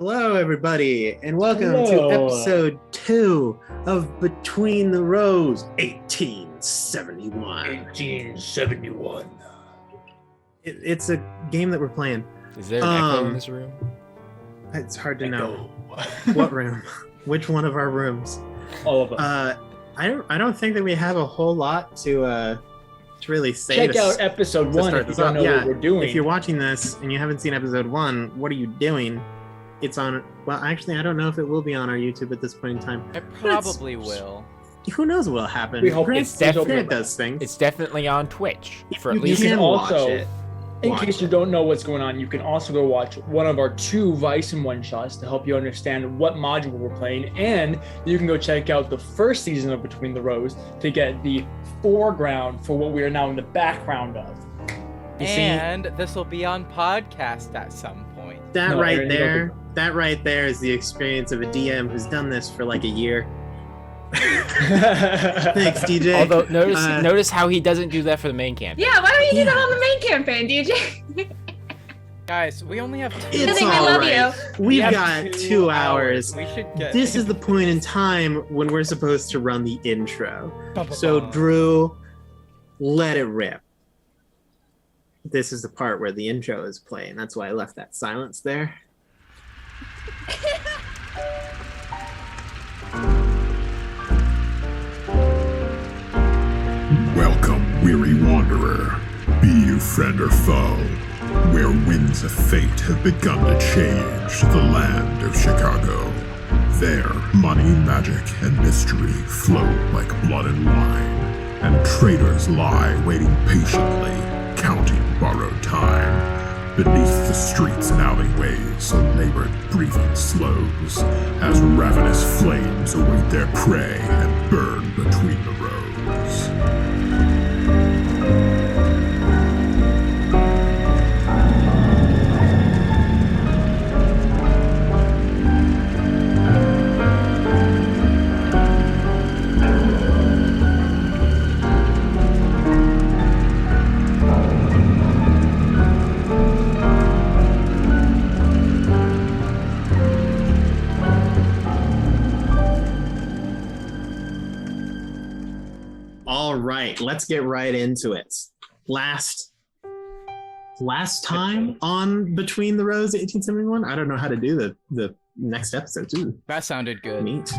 Hello, everybody, and welcome to Hello. episode 2 of Between the Rows, 1871. 1871. It's a game that we're playing. Is there an echo in this room? It's hard to know. Echo. What room? Which one of our rooms? All of them. I don't think that we have a whole lot to really say. Check out episode 1 if you don't know what we're doing. If you're watching this and you haven't seen episode 1, what are you doing? It's on. Well, actually, I don't know if it will be on our YouTube at this point in time. It probably will. Who knows what'll happen? We hope Grant does things. It's definitely on Twitch for at You least. can also, watch it. in case you don't know what's going on, you can also go watch one of our 2 Vice and One Shots to help you understand what module we're playing, and you can go check out the first season of Between the Rows to get the foreground for what we are now in the background of. And this will be on podcast at some point. That right there is the experience of a DM who's done this for like a year. Thanks, DJ. Although notice how he doesn't do that for the main campaign. Yeah, why don't you do that on the main campaign, DJ? Guys, we only have 2 It's I all love right. We've got 2 hours. We should get. This is the point in time when we're supposed to run the intro. So, Drew, let it rip. This is the part where the intro is playing. That's why I left that silence there. Welcome, weary wanderer, be you friend or foe, where winds of fate have begun to change the land of Chicago. There, money, magic, and mystery float like blood and wine, and traitors lie waiting patiently, counting borrowed time. Beneath the streets and alleyways, a labored breathing slows, as ravenous flames await their prey and burn between the rows. All right, let's get right into it. Last time on Between the Rows 1871. I don't know how to do the next episode too. That sounded good. Neat.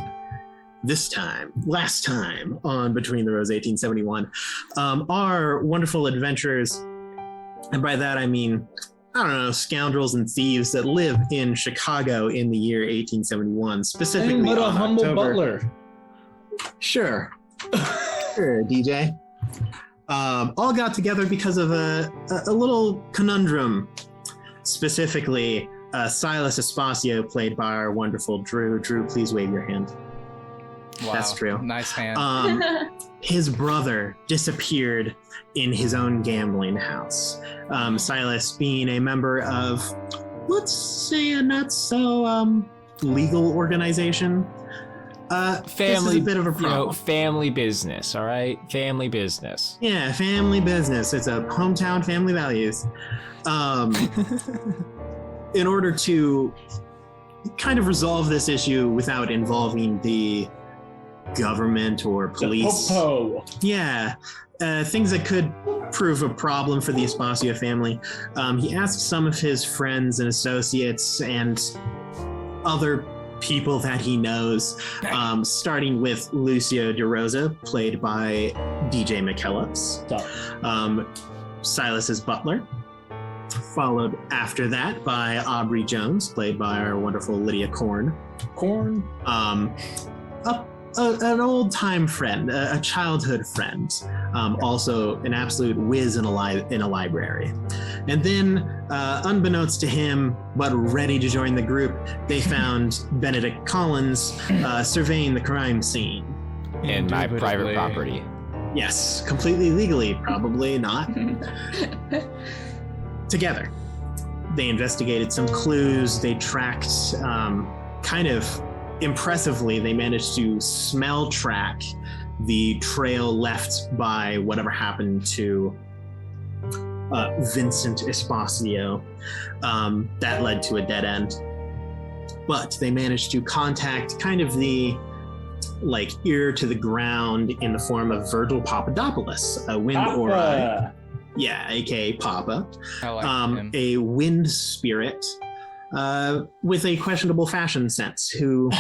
Last time on Between the Rows 1871, our wonderful adventurers, and by that I mean, I don't know, scoundrels and thieves that live in Chicago in the year 1871, specifically And what a on humble October. butler. Sure. Sure, DJ. All got together because of a little conundrum. Specifically, Sylas Espacio, played by our wonderful Drew. Drew, please wave your hand. Wow. That's true. Nice hand. His brother disappeared in his own gambling house. Sylas, being a member of, let's say, a not so legal organization. This is a bit of a problem. Family business, all right? Family business. Yeah, family business. It's a hometown family values. In order to kind of resolve this issue without involving the government or police. The popo. Yeah, things that could prove a problem for the Espacio family. He asked some of his friends and associates and other people that he knows, starting with Lucio DeRosa, played by DJ McKellips, Sylas's butler, followed after that by Aubrey Jones, played by our wonderful Lydia Korn. An old-time friend, a childhood friend, also an absolute whiz in a library. And then, unbeknownst to him, but ready to join the group, they found Benedict Collins surveying the crime scene. And my private property. Yes, completely legally, probably not. Together, they investigated some clues. They tracked, kind of impressively, they managed to smell track the trail left by whatever happened to Vincent Espacio. That led to a dead end. but they managed to contact kind of the like ear to the ground in the form of Virgil Papadopoulos, a wind aura. Yeah, aka Papa. I like him. A wind spirit with a questionable fashion sense who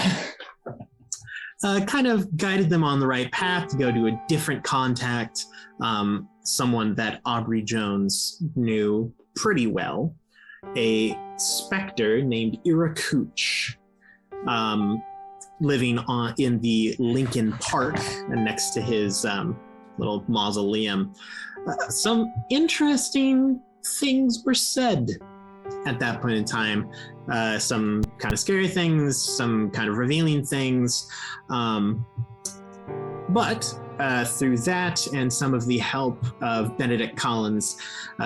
kind of guided them on the right path to go to a different contact, someone that Aubrey Jones knew pretty well, a specter named Irakooch, living in the Lincoln Park next to his little mausoleum. Some interesting things were said at that point in time. Some kind of scary things, some kind of revealing things. But through that and some of the help of Benedict Collins'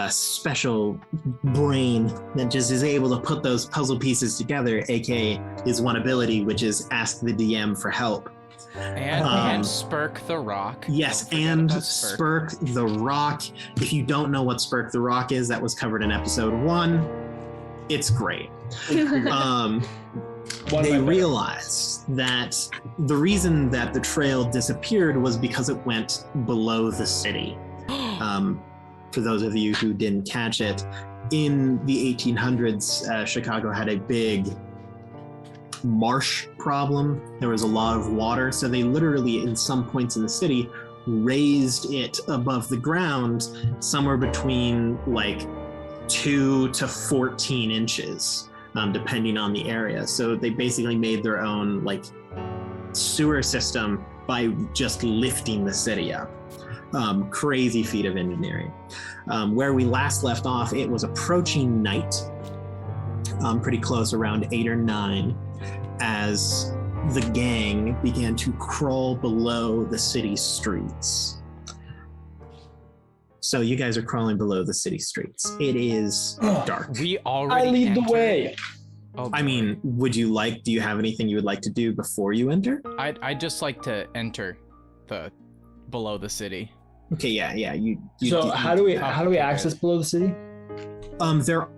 special brain that just is able to put those puzzle pieces together, aka his one ability, which is ask the DM for help. And Spurk the Rock. Yes, and Spurk the Rock. If you don't know what Spurk the Rock is, that was covered in episode 1. It's great. They realized that the reason that the trail disappeared was because it went below the city. For those of you who didn't catch it, in the 1800s, Chicago had a big marsh problem. There was a lot of water, so they literally, in some points in the city, raised it above the ground somewhere between like 2 to 14 inches, depending on the area. So they basically made their own like sewer system by just lifting the city up. Crazy feat of engineering. Where we last left off, it was approaching night, pretty close, around 8 or 9, as the gang began to crawl below the city streets. So you guys are crawling below the city streets. It is dark. We already I lead the entered. way. Oh, I mean, do you have anything you would like to do before you enter? I'd just like to enter below the city. Okay, yeah. How do we access below the city? There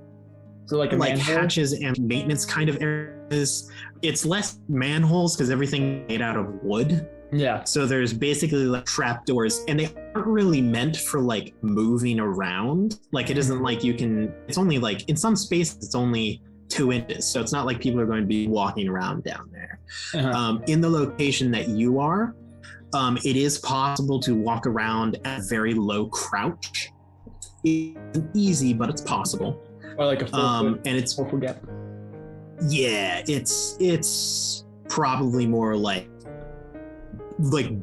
So like a like manhole? hatches and maintenance kind of areas. It's less manholes because everything made out of wood. Yeah. So there's basically like trapdoors, and they aren't really meant for like moving around. Like it isn't like it's only like in some spaces it's only 2 inches. So it's not like people are going to be walking around down there. Uh-huh. In the location that you are, it is possible to walk around at a very low crouch. It's easy, but it's possible. Or like a 4 foot, and it's 4 foot gap. Yeah, it's probably more like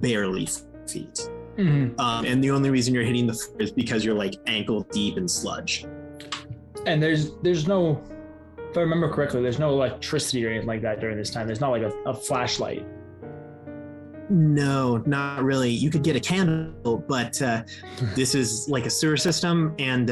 barely feet. Mm-hmm. And the only reason you're hitting the floor is because you're like ankle deep in sludge. And there's no, if I remember correctly, there's no electricity or anything like that during this time. There's not like a flashlight. No, not really. You could get a candle, but this is like a sewer system, and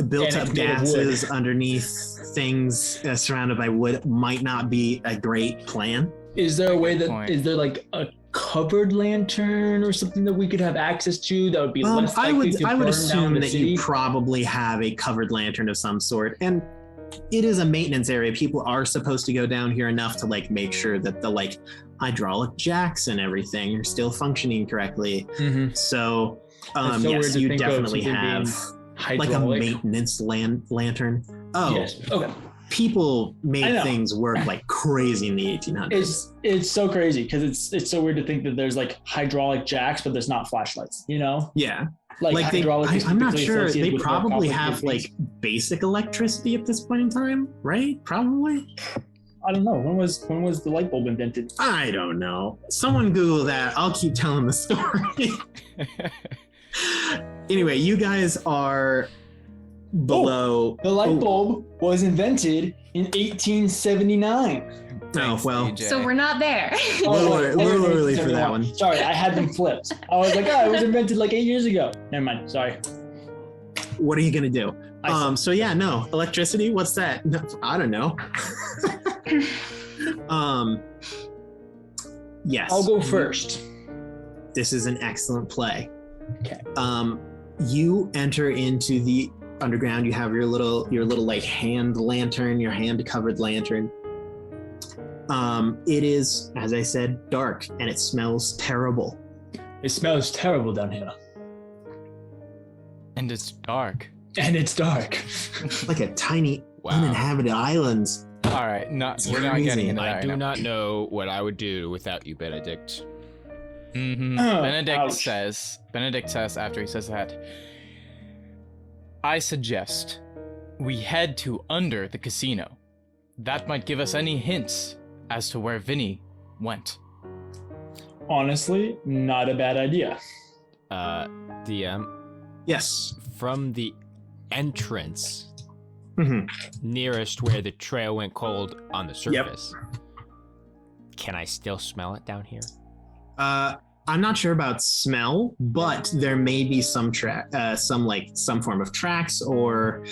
built up gases underneath things surrounded by wood might not be a great plan. Is there a way that Point. is there like a covered lantern or something that we could have access to that would be less I likely to would burn assume down the that city? you probably have a covered lantern of some sort, and it is a maintenance area. People are supposed to go down here enough to like make sure that the hydraulic jacks and everything are still functioning correctly. Mhm. So It's so weird yes, to you think of definitely something have being like a hydraulic. maintenance lantern. Oh, Yes. Okay. people I made know. things work like crazy in the 1800s. It's so crazy because it's so weird to think that there's like hydraulic jacks, but there's not flashlights. You know, Yeah, hydraulic is I'm not typically sure. associated They with more probably have complicated like basic electricity at this point in time, right? Probably. things. I don't know when was the light bulb invented? I don't know. Someone Google that. I'll keep telling the story. Anyway, you guys are below. The light bulb was invented in 1879. Thanks, well. DJ. So we're not there. A little early for that one. Sorry, I had them flipped. I was like, it was invented like 8 years ago. Never mind. Sorry. What are you gonna do? I So yeah, no electricity. What's that? No, I don't know. Yes. I'll go first. This is an excellent play. Okay. You enter into the underground. You have your little like hand lantern, your hand covered lantern. It is, as I said, dark, and it smells terrible. It smells terrible down here. And it's dark. And it's dark. Like a tiny uninhabited island. All right, we're not getting into that. I do not know what I would do without you, Benedict. Mm-hmm. Benedict says after he says that, I suggest we head to under the casino. That might give us any hints as to where Vinnie went. Honestly, not a bad idea. DM, Yes. from the entrance Mm-hmm. nearest where the trail went cold on the surface, can I still smell it down here? I'm not sure about smell, but there may be some some form of tracks, or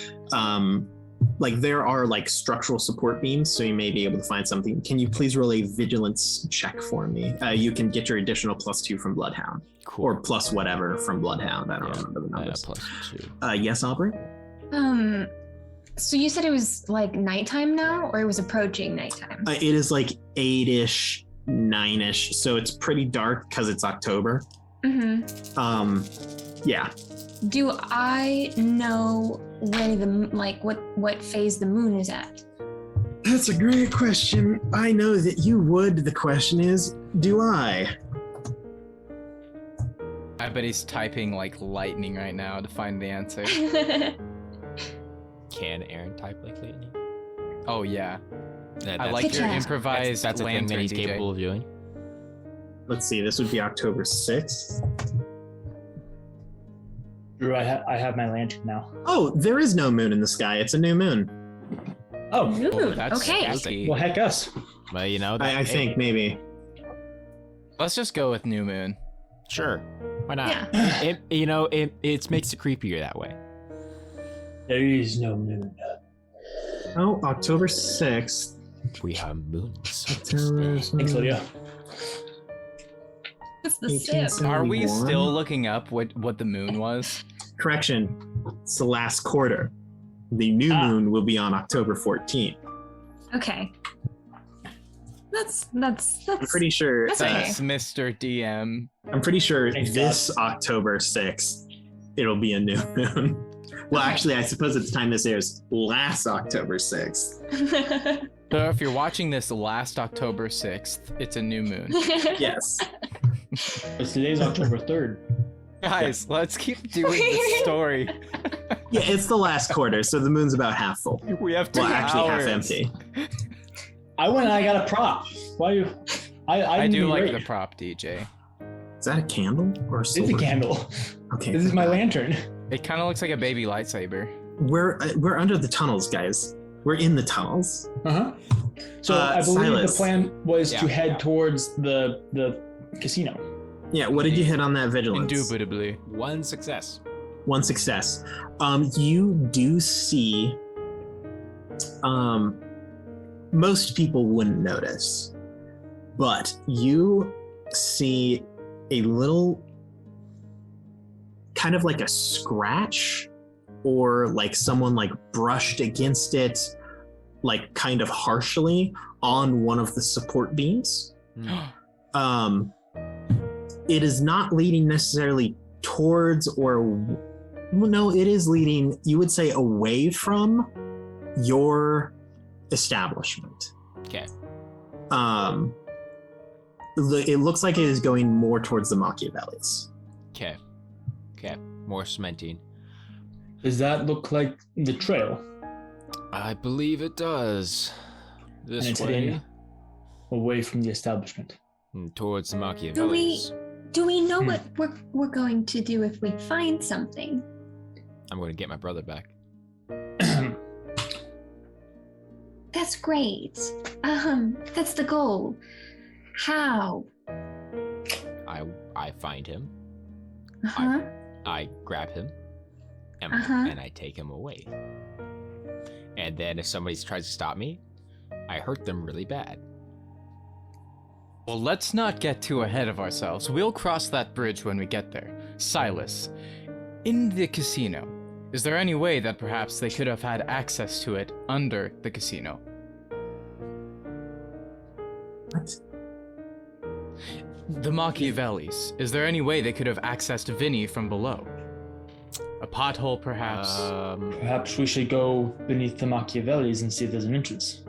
there are like structural support beams, so you may be able to find something. Can you please roll a vigilance check for me? You can get your additional +2 from Bloodhound, Cool. or plus whatever from Bloodhound. I don't remember the numbers. +2. Yes, Aubrey. So you said it was like nighttime now, or it was approaching nighttime? It is like 8-ish, 9-ish, so it's pretty dark because it's October. Mm-hmm. Yeah. Do I know where what phase the moon is at? That's a great question. I know that you would. The question is, do I? I bet he's typing like lightning right now to find the answer. Can Aaron type like lightning? Oh yeah. I like Good your job. improvised That's a thing lantern, that he's DJ. capable of doing. Let's see, this would be October 6th. Drew, I have my lantern now. Oh, there is no moon in the sky. It's a new moon. Oh, Ooh, That's okay. spooky. well, heck us. Well, you know, I think maybe. Let's just go with new moon. sure. Why not? Yeah. It makes it creepier that way. There is no moon. Oh, October 6th. We have moons. Thanks, Lucio. It's the sip. Are we 1871. still looking up what the moon was? Correction. It's the last quarter. The new moon will be on October 14th. Okay. That's I'm pretty sure. That's okay. Thanks, Mr. DM. I'm pretty sure Thanks, this October 6th, it'll be a new moon. Well, actually, I suppose at the time this airs, last October 6th. So if you're watching this last October 6th, it's a new moon. Yes. It's today's October 3rd. Guys, let's keep doing this story. Yeah, it's the last quarter, so the moon's about half full. We have 2 Well, actually, hours. half empty. I went and I got a prop. Why you? I didn't do even like rate. the prop, DJ. Is that a candle or a It's sword? a candle. Okay. This is my lantern. It kind of looks like a baby lightsaber. We're under the tunnels, guys. We're in the tunnels. Uh-huh. So I believe Sylas. the plan was to Yeah. head towards the casino. Yeah, what did you hit on that vigilance? Indubitably. One success. One success. You do see most people wouldn't notice, but you see a little kind of like a scratch, or like someone like brushed against it, like kind of harshly on one of the support beams. It is not leading necessarily towards, or well, no, it is leading, you would say, away from your establishment. Okay. It looks like it is going more towards the Machiavellis. Okay. More cementing. Does that look like the trail? I believe it does. And This it's way. heading away from the establishment. Towards the Machiavellis. Do we know what we're going to do if we find something? I'm going to get my brother back. That's great. That's the goal. How? I find him. Uh-huh. I grab him. And, Uh-huh. and I take him away. And then if somebody tries to stop me, I hurt them really bad. Well, let's not get too ahead of ourselves. We'll cross that bridge when we get there. Sylas, in the casino, is there any way that perhaps they could have had access to it under the casino? What? The Machiavellis. Is there any way they could have accessed Vinnie from below? A pothole, perhaps? Perhaps we should go beneath the Machiavellis and see if there's an entrance.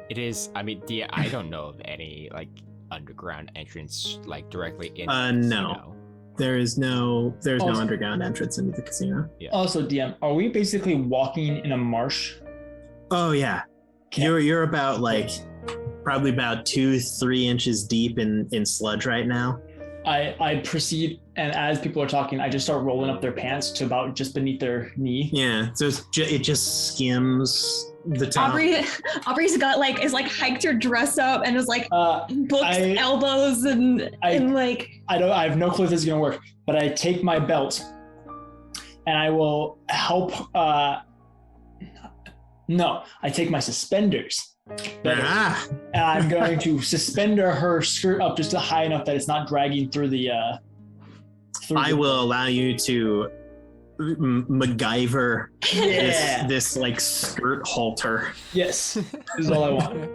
It is. I mean, I don't know of any like underground entrance like directly in. No. There's no underground entrance into the casino. Yeah. Also, DM, are we basically walking in a marsh? Oh yeah, you're about like probably about 2-3 inches deep in sludge right now. I proceed, and as people are talking, I just start rolling up their pants to about just beneath their knee. Yeah, so it just skims the top. Aubrey's got is hiked her dress up and is books, elbows, and like. I have no clue if this is gonna work, but I take my belt, and I will help. No, I take my suspenders. And I'm going to suspend her skirt up just high enough that it's not dragging through the. I will allow you to MacGyver this skirt halter. Yes, this is all I want.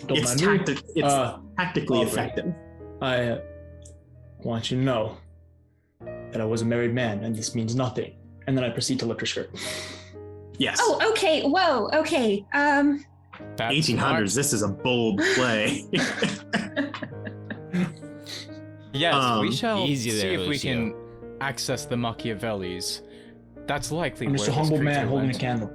It's tactically effective. I want you to know that I was a married man, and this means nothing. And then I proceed to lift her skirt. Yes. Oh, okay. Whoa. Okay. That's 1800s. smart. This is a bold play. Yes, we shall easy see there, if we Lucio. can access the Machiavellis. That's likely I'm where just a this humble creature man holding a went. candle.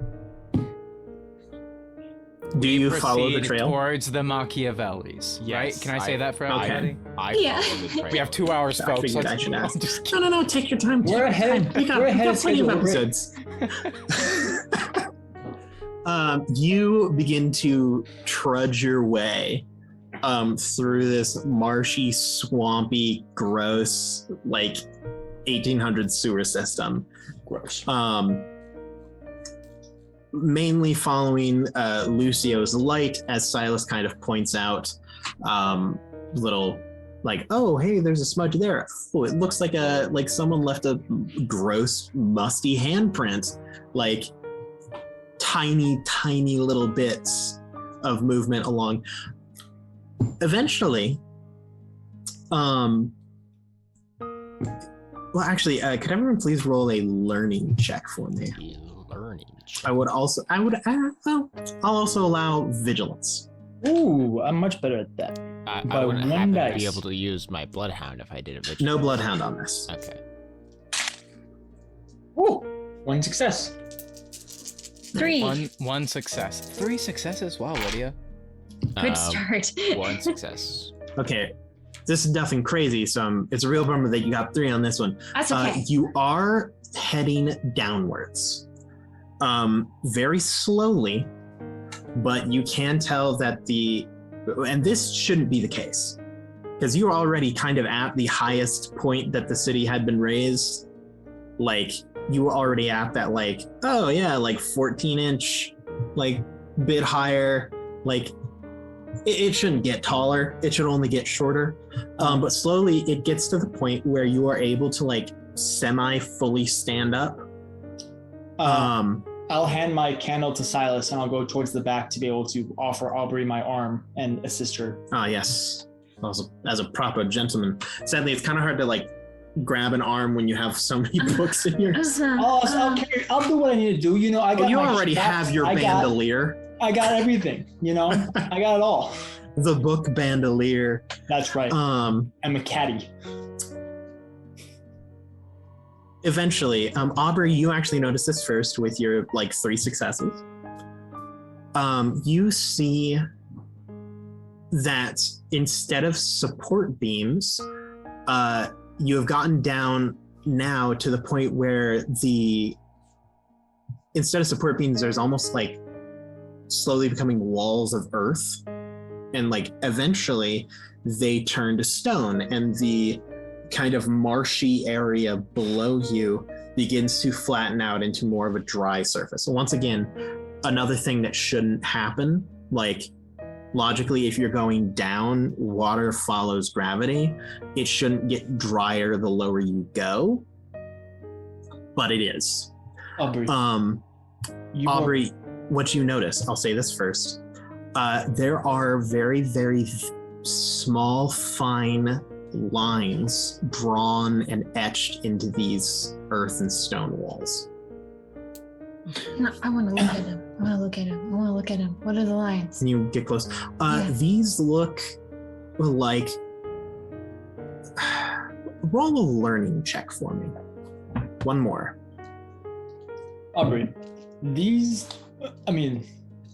Do you follow the Proceed trail? towards the Machiavellis, right? Yes, Can I say that for Okay. everybody? I follow the trail. We have 2 hours, I folks. figured I Let's- should I'm ask. just kidding. No, take your time. We're ahead. We got We're ahead of plenty of schedule. episodes. You begin to trudge your way through this marshy, swampy, gross, 1800 sewer system. Gross. Mainly following Lucio's light, as Sylas kind of points out. Little oh, hey, there's a smudge there. Oh, it looks like someone left a gross, musty handprint. Tiny little bits of movement along. Eventually, well, actually, could everyone please roll a learning check for me? Learning. I'll also allow vigilance. Ooh, I'm much better at that. I By wouldn't one happen to dice. be able to use my bloodhound if I did a vigilance. No bloodhound on this. Okay. Ooh, 1 success. 3. One success. 3 successes? Wow, Lydia. Good start. 1 success. Okay, this is nothing crazy, so it's a real bummer that you got 3 on this one. That's okay. You are heading downwards, very slowly, but you can tell that and this shouldn't be the case, because you're already kind of at the highest point that the city had been raised. You were already at that 14-inch, bit higher. It shouldn't get taller. It should only get shorter. But slowly it gets to the point where you are able to semi-fully stand up. I'll hand my candle to Sylas, and I'll go towards the back to be able to offer Aubrey my arm and assist her. Ah, yes. Also, as a proper gentleman. Sadly, it's kind of hard to grab an arm when you have so many books in your. I'll do what I need to do. I got. You already have your bandolier. I got everything. I got it all. The book bandolier. That's right. I'm a caddy. Eventually, Aubrey, you actually notice this first with your 3 successes. You see that instead of support beams, you have gotten down now to the point where instead of support beams, there's almost slowly becoming walls of earth, and eventually they turn to stone, and the kind of marshy area below you begins to flatten out into more of a dry surface. So once again, another thing that shouldn't happen, logically, if you're going down, water follows gravity. It shouldn't get drier the lower you go, but it is. Aubrey. Aubrey, what you notice, I'll say this first. There are very, very small, fine lines drawn and etched into these earth and stone walls. No, I want to look at him. I want to look at him. What are the lines? Can you get close? These look like... Roll a learning check for me. One more. Aubrey,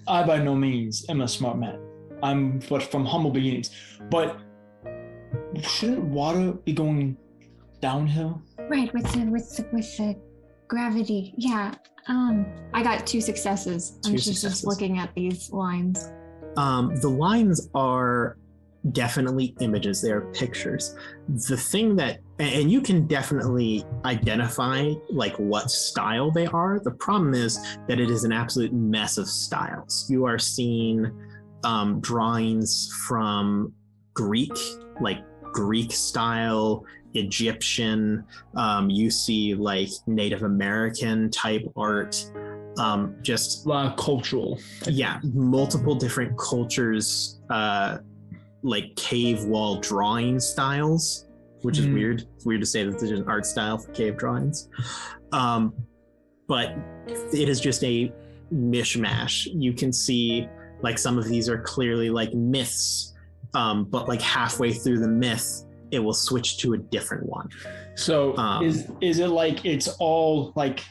I by no means am a smart man. I'm but from humble beginnings. But shouldn't water be going downhill? Right, with the gravity. Yeah. I got 2 successes. I'm just looking at these lines. The lines are definitely images. They are pictures. The thing that, and you can definitely identify like what style they are. The problem is that it is an absolute mess of styles. You are seeing drawings from Greek style, Egyptian, you see like Native American type art, just a lot of cultural. Yeah, multiple different cultures, like cave wall drawing styles, which is weird. It's weird to say that there's an art style for cave drawings. But it is just a mishmash. You can see like some of these are clearly like myths, but like halfway through the myth, it will switch to a different one. So is it like it's all like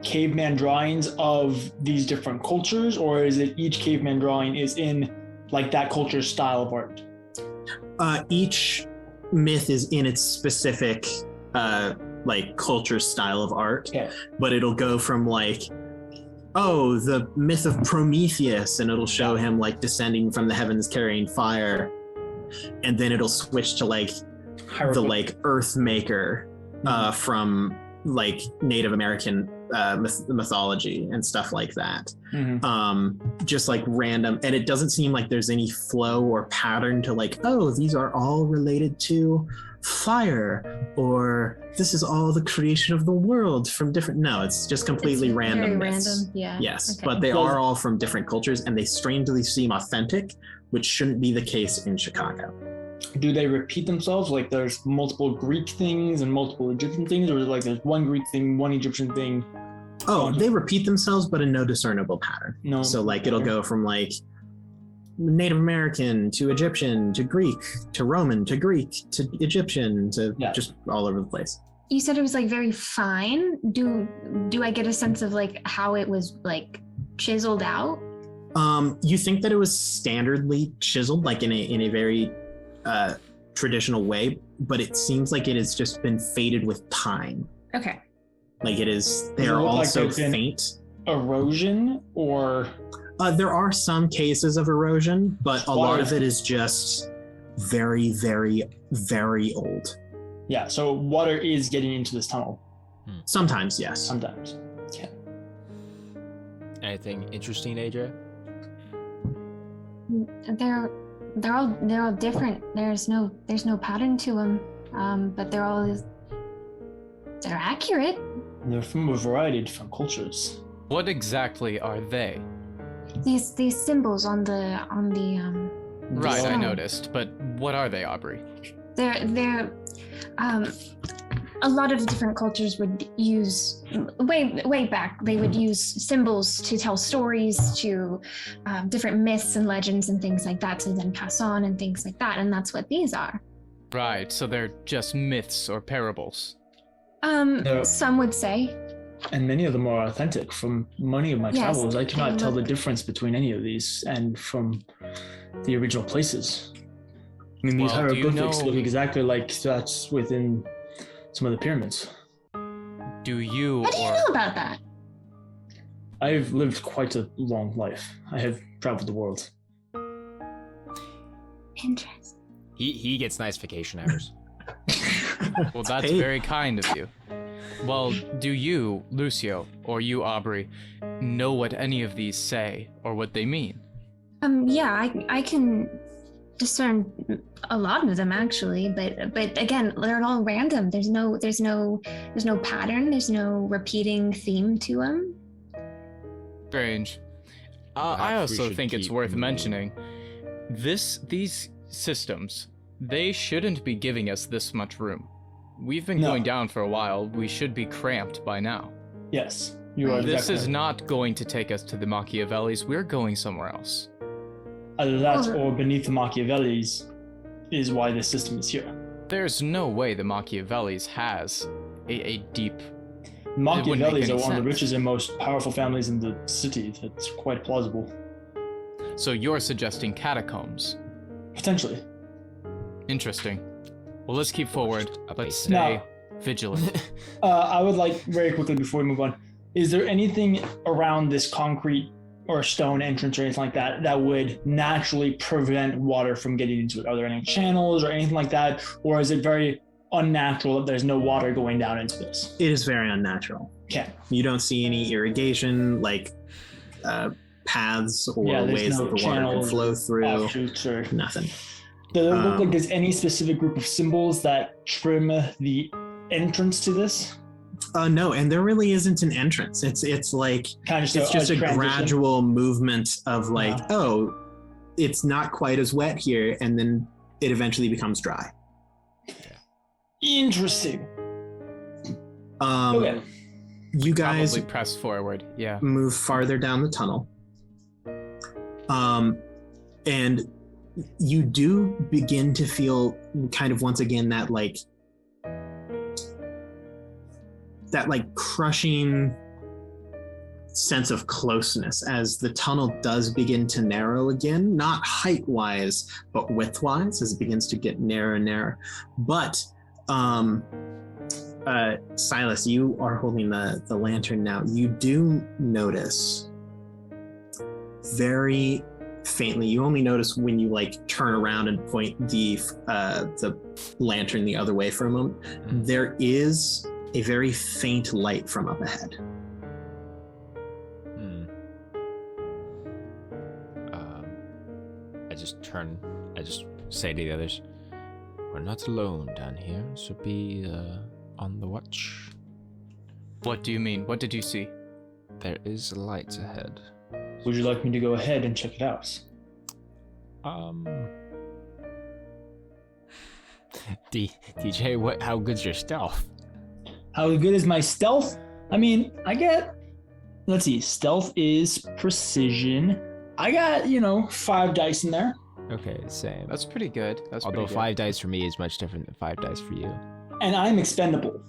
caveman drawings of these different cultures, or is it each caveman drawing is in like that culture's style of art? Each myth is in its specific like culture style of art, but it'll go from like, oh, the myth of Prometheus, and it'll show him like descending from the heavens carrying fire, and then it'll switch to like the like Earth Maker from like Native American mythology and stuff like that. Just like random, and it doesn't seem like there's any flow or pattern to like, oh, these are all related to fire, or this is all the creation of the world from different. No, it's just completely random myths. Random, yeah. Yes, okay. But they are all from different cultures, and they strangely seem authentic, which shouldn't be the case in Chicago. Do they repeat themselves? Like there's multiple Greek things and multiple Egyptian things, or is it like there's one Greek thing, one Egyptian thing? Oh, they repeat themselves, but in no discernible pattern. No. So like it'll go from like Native American to Egyptian to Greek to Roman to Greek to Egyptian to just all over the place. You said it was like very fine. Do I get a sense of like how it was like chiseled out? You think that it was standardly chiseled, like in a very traditional way, but it seems like it has just been faded with time. Okay. Like it is, they are also like faint. Erosion, or? There are some cases of erosion, but a lot of it is just very, very, very old. Yeah, so water is getting into this tunnel. Sometimes, yes. Sometimes. Okay. Anything interesting, AJ? They're all different. There's no pattern to them, but they're accurate. They're from a variety of different cultures. What exactly are they? These symbols on the Right, stone. I noticed. But what are they, Aubrey? They're a lot of different cultures would use way back. They would use symbols to tell stories, to different myths and legends and things like that, to then pass on and things like that. And that's what these are. Right, so they're just myths or parables. Some would say. And many of them are authentic. From many of my travels, I cannot tell the difference between any of these and from the original places. I mean, these hieroglyphics look exactly like that's within some of the pyramids. How do you know about that? I've lived quite a long life. I have traveled the world. Interesting. He gets nice vacation hours. Well, that's very kind of you. Well, do you, Lucio, or you, Aubrey, know what any of these say or what they mean? Yeah, I can discern a lot of them actually, but again, they're all random. There's no pattern. There's no repeating theme to them. Strange. I also think it's worth mentioning. These systems, they shouldn't be giving us this much room. We've been going down for a while. We should be cramped by now. Yes, you are. This is not going to take us to the Machiavellis. We're going somewhere else. That or beneath the Machiavellis is why this system is here. There's no way the Machiavellis has a deep... Machiavellis are one of the richest and most powerful families in the city. That's quite plausible. So you're suggesting catacombs? Potentially. Interesting. Well, let's keep forward. Let's stay vigilant. I would like, very quickly before we move on, is there anything around this concrete or stone entrance or anything like that that would naturally prevent water from getting into it? Are there any channels or anything like that? Or is it very unnatural that there's no water going down into this? It is very unnatural. Okay. You don't see any irrigation, like paths or ways that the water can flow through. Offshoots or nothing. Does it look like there's any specific group of symbols that trim the entrance to this? No, and there really isn't an entrance. It's like kind of it's just a gradual movement of like, it's not quite as wet here, and then it eventually becomes dry. Interesting. Okay. You guys probably press forward. Yeah. Move farther down the tunnel. And you do begin to feel kind of once again that crushing sense of closeness as the tunnel does begin to narrow again, not height-wise, but width-wise, as it begins to get narrower and narrower. But Sylas, you are holding the lantern now. You do notice very faintly, you only notice when you turn around and point the lantern the other way for a moment, there is a very faint light from up ahead. I just say to the others, we're not alone down here, so be on the watch. What do you mean? What did you see? There is light ahead. Would you like me to go ahead and check it out? DJ, how good's your stealth? How good is my stealth? I mean, let's see, stealth is precision. I got, 5 dice in there. Okay, same. That's pretty good. Although 5 dice for me is much different than 5 dice for you. And I'm expendable.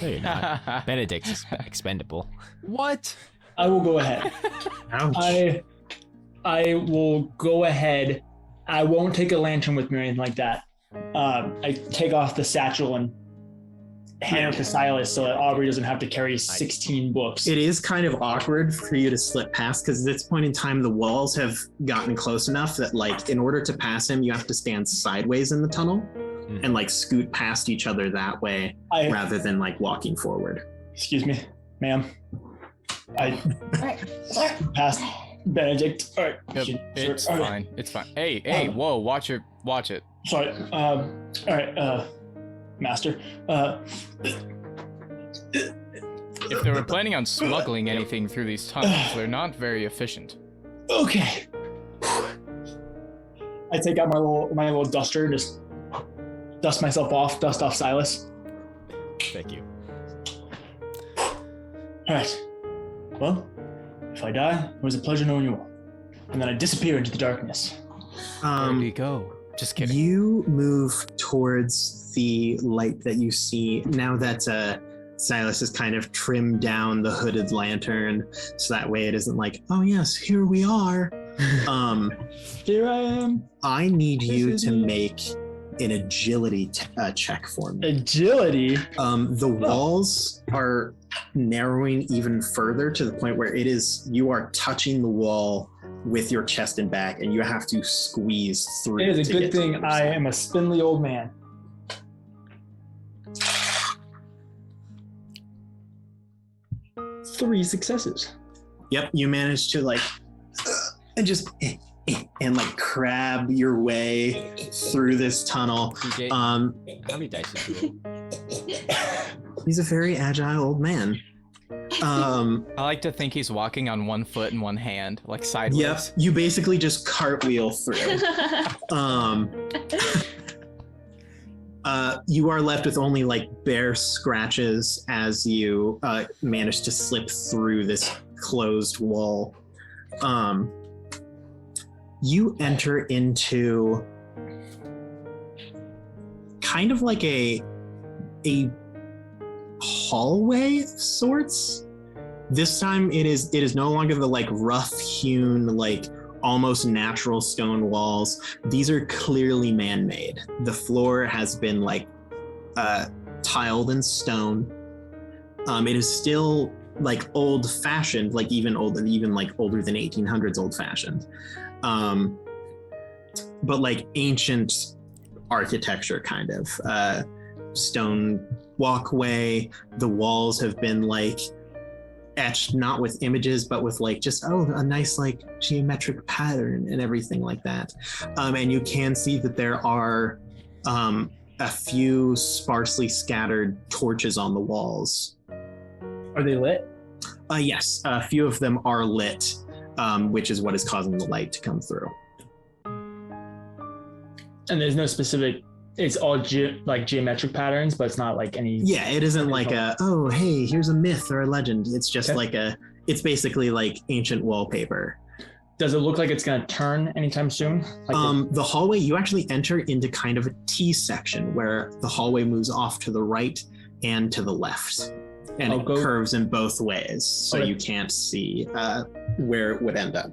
No, you're not. Benedict's expendable. What? I will go ahead. Ouch. I will go ahead. I won't take a lantern with me or anything like that. I take off the satchel and hand it to Sylas so that Aubrey doesn't have to carry 16 books. It is kind of awkward for you to slip past because at this point in time, the walls have gotten close enough that in order to pass him, you have to stand sideways in the tunnel and scoot past each other that way rather than walking forward. Excuse me, ma'am. I passed Benedict. All right. Yep, it's fine. It's fine. Hey, whoa, watch it. Sorry. All right, Master. If they were planning on smuggling anything through these tunnels, they're not very efficient. Okay. I take out my little duster and just dust myself off, dust off Sylas. Thank you. All right. Well, if I die, it was a pleasure knowing you all. And then I disappear into the darkness. Where do you go? Just kidding. You move towards the light that you see now that Sylas has kind of trimmed down the hooded lantern, so that way it isn't oh yes, here we are. Here I am. I need you to make an agility check for me. Agility? The walls are narrowing even further to the point where you are touching the wall with your chest and back, and you have to squeeze through. It is a good thing I am a spindly old man. Three successes. Yep, you managed to and just crab your way through this tunnel. DJ, how many dice did you roll? He's a very agile old man. I like to think he's walking on one foot and one hand, like sideways. Yep, you basically just cartwheel through. You are left with only like bare scratches as you manage to slip through this closed wall. You enter into kind of like a hallway of sorts. This time it is no longer the like rough hewn, like almost natural stone walls. These are clearly man-made. The floor has been like tiled in stone. It is still like old-fashioned, like even older than 1800s old-fashioned. But like ancient architecture kind of. Stone walkway. The walls have been like etched not with images but with like just a nice like geometric pattern and everything like that. And you can see that there are a few sparsely scattered torches on the walls. Are they lit? Yes, a few of them are lit, which is what is causing the light to come through. And there's no specific, it's all geometric patterns, but it's not like any... Yeah, it isn't like hey, here's a myth or a legend. It's just it's basically like ancient wallpaper. Does it look like it's going to turn anytime soon? The hallway, you actually enter into kind of a T section where the hallway moves off to the right and to the left. And it curves in both ways, so you can't see where it would end up.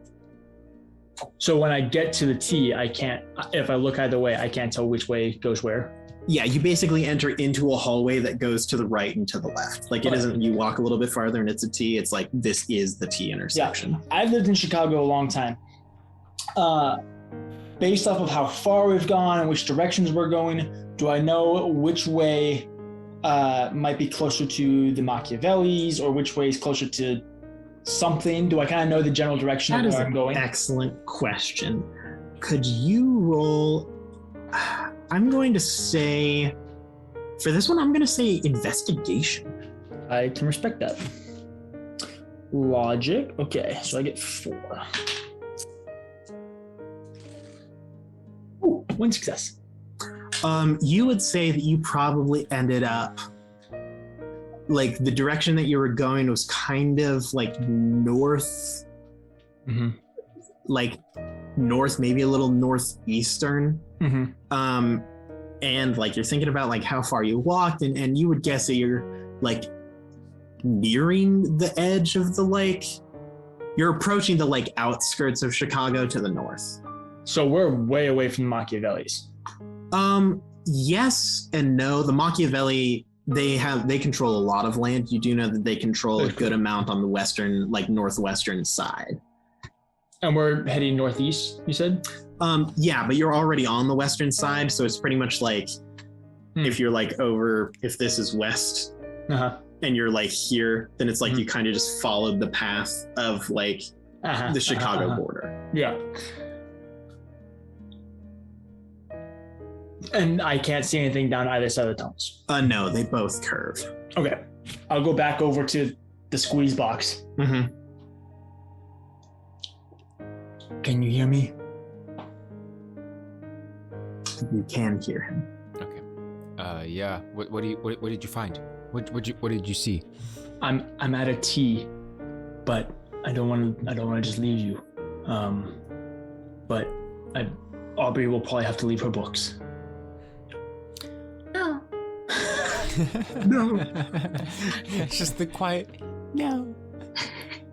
So when I get to the T, if I look either way, I can't tell which way goes where? Yeah, you basically enter into a hallway that goes to the right and to the left. Like it isn't, you walk a little bit farther and it's a T. It's like, this is the T intersection. Yeah. I've lived in Chicago a long time. Based off of how far we've gone and which directions we're going, do I know which way might be closer to the Machiavellis or which way is closer to something? Do I kind of know the general direction of where I'm going? Excellent question. Could you roll... I'm going to say... For this one, I'm going to say investigation. I can respect that. Logic. Okay, so I get 4. Ooh, 1 success. You would say that you probably ended up... Like, the direction that you were going was kind of like north... Mm-hmm. Like, north, maybe a little northeastern. Mm-hmm. And like you're thinking about like how far you walked, and you would guess that you're like nearing the edge of the lake. You're approaching the like outskirts of Chicago to the north. So we're way away from the Machiavellis. Yes and no. The Machiavelli, they control a lot of land. You do know that they control a good amount on the western, like northwestern side. And we're heading northeast, you said? Yeah, but you're already on the western side, so it's pretty much like if you're like over, if this is west and you're like here, then it's like you kind of just followed the path of like the Chicago border. Yeah. And I can't see anything down either side of the tunnels. No, they both curve. Okay. I'll go back over to the squeeze box. Mm-hmm. Can you hear me? You can hear him. Okay. Yeah. What did you find? What did you see? I'm at a T, but I don't want to just leave you. But Aubrey will probably have to leave her books. Oh. No. It's just the quiet. No.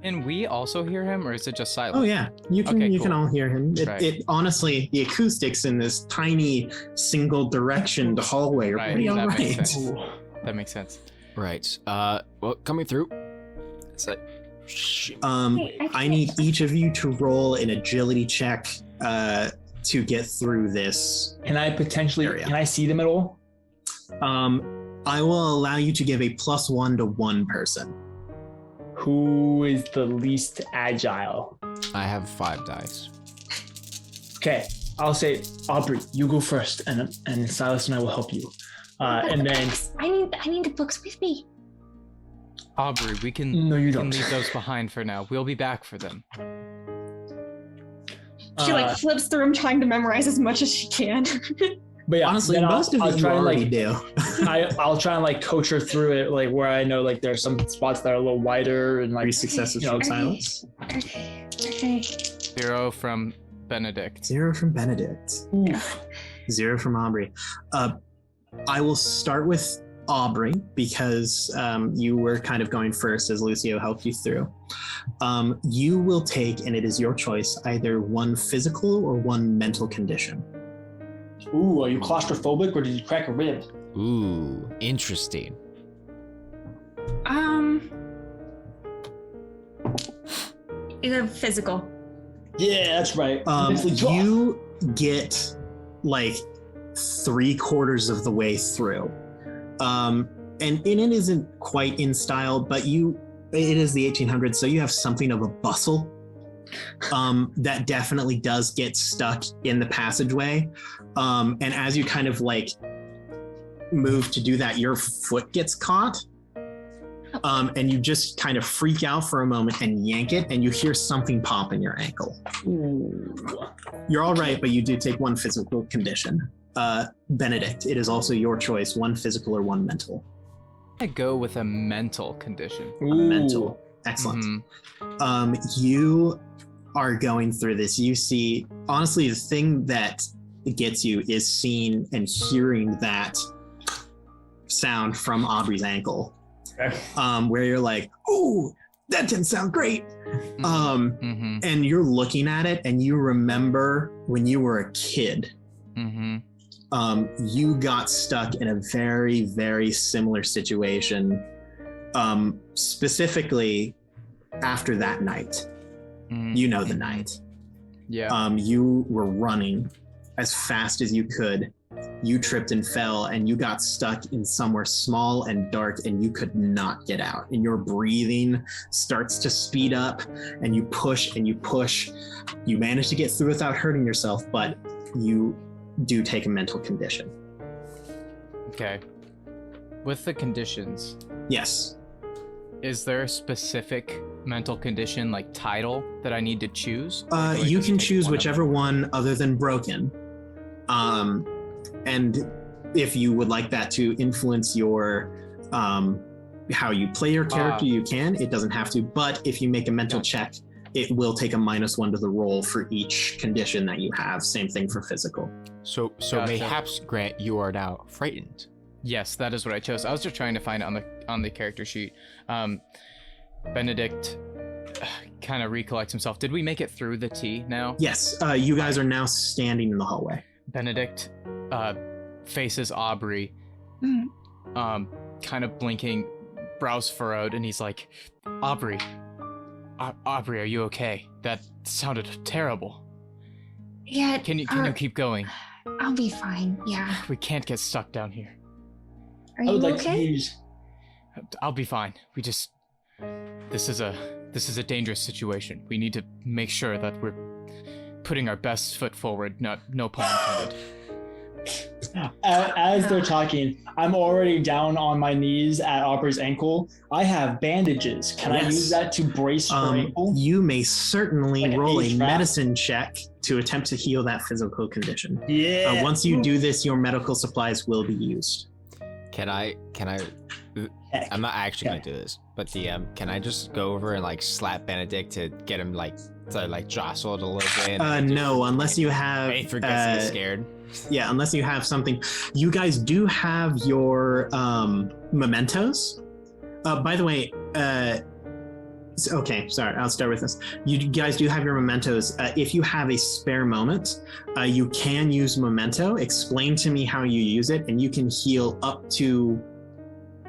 And we also hear him, or is it just Sylas? Oh yeah, you can cool. all hear him. Right. It honestly, the acoustics in this tiny single direction hallway are pretty all right. That makes sense. Right. Well, coming through. It's like, I need each of you to roll an agility check to get through this. Can I potentially area. Can I see them at all? I will allow you to give a +1 to one person. Who is the least agile? I have 5 dice. Okay, I'll say Aubrey, you go first, and Sylas and I will help you. And then I need the books with me. Aubrey, we can, No, you we don't. can leave those behind for now. We'll be back for them. She like flips through them, trying to memorize as much as she can. But yeah, Honestly, then most of I'll it you try and, already like, do. I'll try and like coach her through it, like where I know like there's some spots that are a little wider and like 3 successes you know, from Sylas. Okay. 0 from Benedict. 0 from Benedict. oof. 0 from Aubrey. I will start with Aubrey because you were kind of going first as Lucio helped you through. You will take, and it is your choice, either 1 physical or 1 mental condition. Ooh, are you claustrophobic or did you crack a rib? Ooh, interesting. Either physical. Yeah, that's right. Mentally tough. You get like 3/4 of the way through. And it isn't quite in style, but it is the 1800s, so you have something of a bustle that definitely does get stuck in the passageway. And as you kind of like move to do that, your foot gets caught. And you just kind of freak out for a moment and yank it, and you hear something pop in your ankle. Ooh. You're all right, but you do take 1 physical condition. Benedict, it is also your choice, 1 physical or 1 mental. I go with a mental condition. Mental. Excellent. You are going through this. You see, honestly, the thing that gets you is seeing and hearing that sound from Aubrey's ankle. Okay. Where you're like, ooh, that didn't sound great. And you're looking at it and you remember when you were a kid, you got stuck in a very, very similar situation, specifically after that night. You know the night. Yeah. You were running as fast as you could. You tripped and fell, and you got stuck in somewhere small and dark, and you could not get out. And your breathing starts to speed up, and you push and you push. You manage to get through without hurting yourself, but you do take a mental condition. Okay. With the conditions, Yes. is there a specific mental condition, like title, that I need to choose? Or do I You just can take choose one of whichever them? one other than broken. And if you would like that to influence your how you play your character, you can. It doesn't have to. But if you make a mental check, it will take a -1 to the roll for each condition that you have. Same thing for physical. So Gotcha. mayhaps, Grant, you are now frightened. Yes, that is what I chose. I was just trying to find it on the character sheet. Benedict kind of recollects himself. Did we make it through the T now? Yes, you guys are now standing in the hallway. Benedict faces Aubrey, kind of blinking, brows furrowed, and he's like, Aubrey, Aubrey, are you okay? That sounded terrible. Yeah. Can you keep going? I'll be fine. Yeah. We can't get stuck down here. Are I you would like to okay? use. I'll be fine. This is a dangerous situation. We need to make sure that we're putting our best foot forward. No pun intended. As they're talking, I'm already down on my knees at Aubrey's ankle. I have bandages. Can I use that to brace her ankle? You may certainly Like an roll a A-trap? medicine check to attempt to heal that physical condition. Yeah. Once you do this, your medical supplies will be used. Can I? I'm not actually gonna do this, but DM, can I just go over and like slap Benedict to get him like jostled a little bit? No, unless you have. He forgets he's scared. Yeah, unless you have something. You guys do have your mementos. By the way, okay, sorry, I'll start with this. You guys do have your mementos. If you have a spare moment, you can use memento. Explain to me how you use it, and you can heal up to.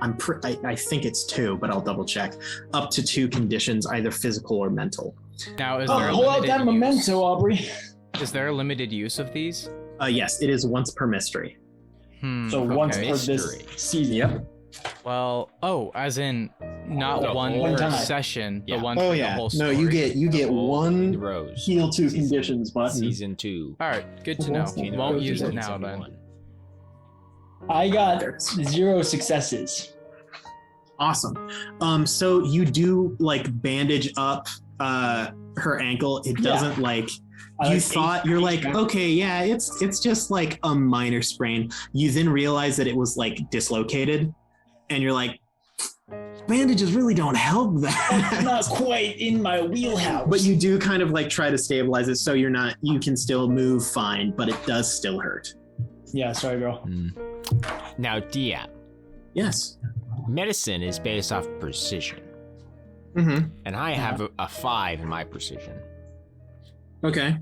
I think it's 2, but I'll double check. Up to 2 conditions, either physical or mental. Now, is there a Hold out limited that use? memento, Aubrey. Is there a limited use of these? Yes, it is once per mystery. So once okay. per this Mystery. season. Yep. Well, as in not The one whole per time. session. Yeah. The one for the whole No, story. you get Whole one Rose. heal 2 Season- conditions button. Season 2. All right, good to know. Season Won't Rose use it season now then. 1. I got 0 successes. Awesome. So you do like bandage up her ankle. It doesn't like you thought. You're like, okay, yeah, it's just like a minor sprain. You then realize that it was like dislocated, and you're like, bandages really don't help that. Not quite in my wheelhouse. But you do kind of like try to stabilize it so you can still move fine, but it does still hurt. Yeah, sorry, bro. Now, DM. Yes. Medicine is based off precision. Mm-hmm. And I have a 5 in my precision. Okay.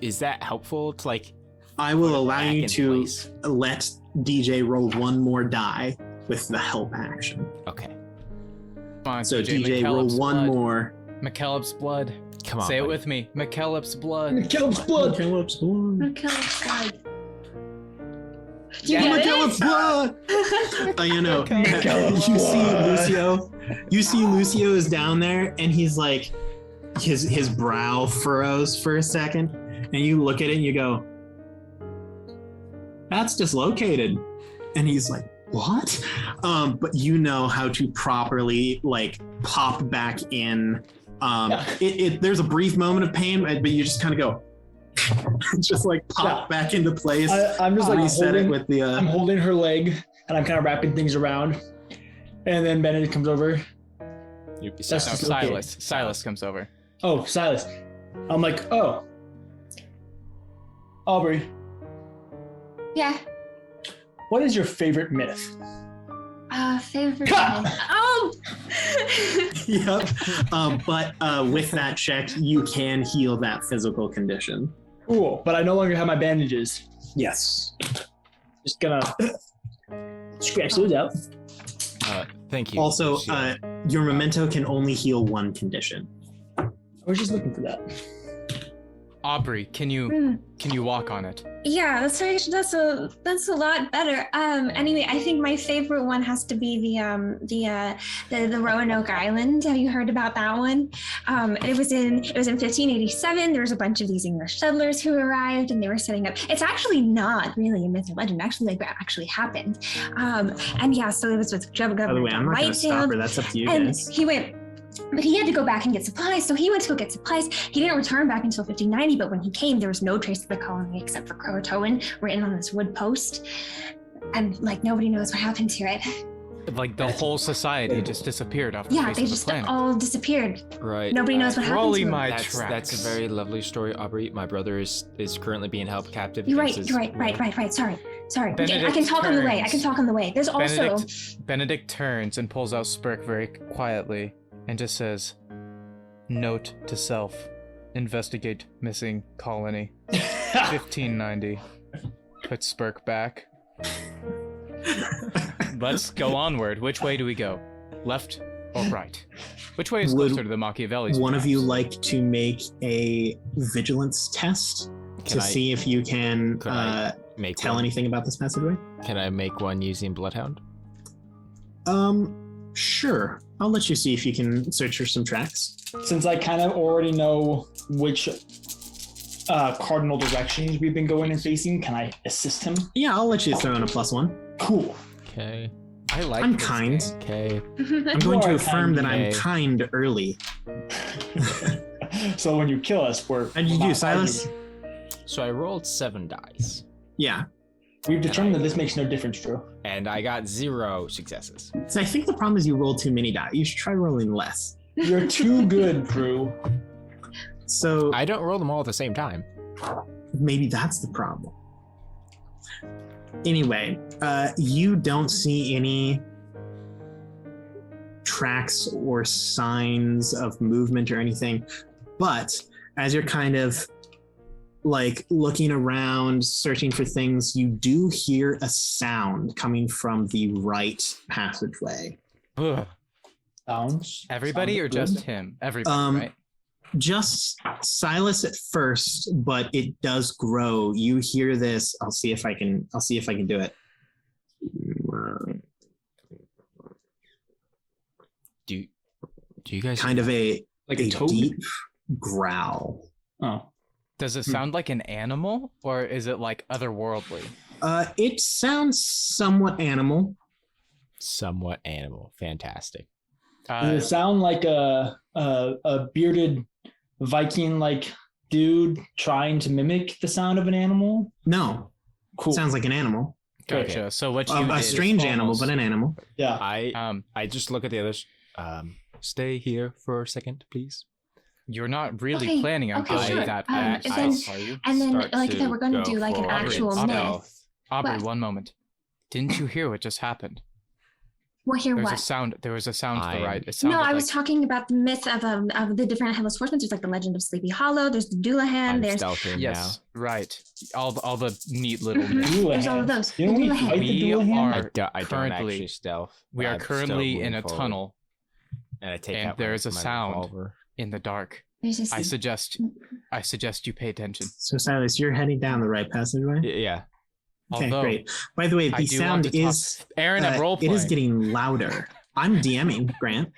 Is that helpful to like... I will allow you to let DJ roll one more die with the help action. Okay. Come on, So DJ roll one more. McKellep's blood. Come on. Say it with me. McKellep's blood. McKellep's blood. McKellep's blood. McKellep's blood. Yeah, McKellep's blood. You know, you see Lucio is down there, and he's like, his brow furrows for a second, and you look at it and you go, "That's dislocated," and he's like, "What?" But you know how to properly like pop back in. There's a brief moment of pain, but you just kind of go. Just like pop back into place. I'm just like reset it with the. I'm holding her leg and I'm kind of wrapping things around, and then Benedict comes over. Sylas comes over. Oh, Sylas. I'm like, oh, Aubrey. Yeah. What is your favorite myth? Favorite. Oh. Yep. But with that check, you can heal that physical condition. Cool, but I no longer have my bandages. Yes. Just gonna scratch those out. Thank you. Also, your memento can only heal one condition. I was just looking for that. Aubrey, can you walk on it? Yeah, that's a lot better. Anyway, I think my favorite one has to be the Roanoke Island. Have you heard about that one? It was in 1587. There was a bunch of these English settlers who arrived, and they were setting up. It's actually not really a myth or legend. Actually, like that actually happened. And yeah, so it was with Governor By the way, I'm not going to stop her. That's up to you guys. He went. But he had to go back and get supplies, so he went to go get supplies. He didn't return back until 1590, but when he came, there was no trace of the colony except for Croatoan written on this wood post. And, like, nobody knows what happened to it. Like, the whole society just disappeared off the face they of the just planet. all disappeared. Right. Nobody knows what happened to them. That's a very lovely story, Aubrey. My brother is currently being held captive. You're right. Sorry. I can talk on the way. There's also... Benedict turns and pulls out Spurk very quietly and just says, "Note to self, investigate missing colony." 1590. Put Spurk back. Let's go onward. Which way do we go? Left or right? Which way is closer to the Machiavelli's? One of you like to make a vigilance test to see if you can tell anything about this passageway? Can I make one using Bloodhound? Sure. I'll let you see if you can search for some tracks. Since I kind of already know which cardinal directions we've been going and facing, can I assist him? Yeah, I'll let you throw in a +1. Cool. Okay. I'm kind. Okay. I'm going to affirm that I'm kind early. So when you kill us, How did you do, Sylas? So I rolled 7 dice. Yeah. We've determined that this makes no difference, Drew. And I got 0 successes. So I think the problem is you rolled too many die. You should try rolling less. You're too good, Drew. So I don't roll them all at the same time. Maybe that's the problem. Anyway, you don't see any tracks or signs of movement or anything, but as you're kind of like looking around, searching for things, you do hear a sound coming from the right passageway. Ugh. Sounds. Everybody or good. Just him? Everybody, right? Just Sylas at first, but it does grow. You hear this. I'll see if I can do it. Do you guys kind of a toad? deep growl? Oh. Does it sound like an animal, or is it like otherworldly? It sounds somewhat animal. Somewhat animal. Fantastic. Does it sound like a bearded Viking like dude trying to mimic the sound of an animal? No. Cool. Sounds like an animal. Gotcha. Okay. So what you A did strange is animal, almost- but an animal. Yeah. I just look at the others. Stay here for a second, please. You're not really Okay, planning on okay, going sure. that And then- are you? And then, Start like, to if we're going to go do like an for actual stealth. myth. Aubrey, What? 1 moment. Didn't you hear what just happened? Well, hear There was what? a sound. There was a sound to the I'm- right. It sounded No, I was like- talking about the myth of the different headless horsemen. There's like the legend of Sleepy Hollow. There's the Doulahan. I'm There's stealthing Yes, right. All the neat little. Mhm. myths. Doulahan. There's all of those. Didn't The we Doulahan. fight the We Doulahan? are- I don't currently- actually stealth. We but are I'm still currently in moving a forward. tunnel And I take and out there my- is a my sound. revolver. in the dark. There's this. I suggest you pay attention. So, Sylas, you're heading down the right passageway? Yeah. Okay, Although, great. By the way, I the do want sound to talk- is Aaron, I'm role it playing. is getting louder. I'm DMing, Grant.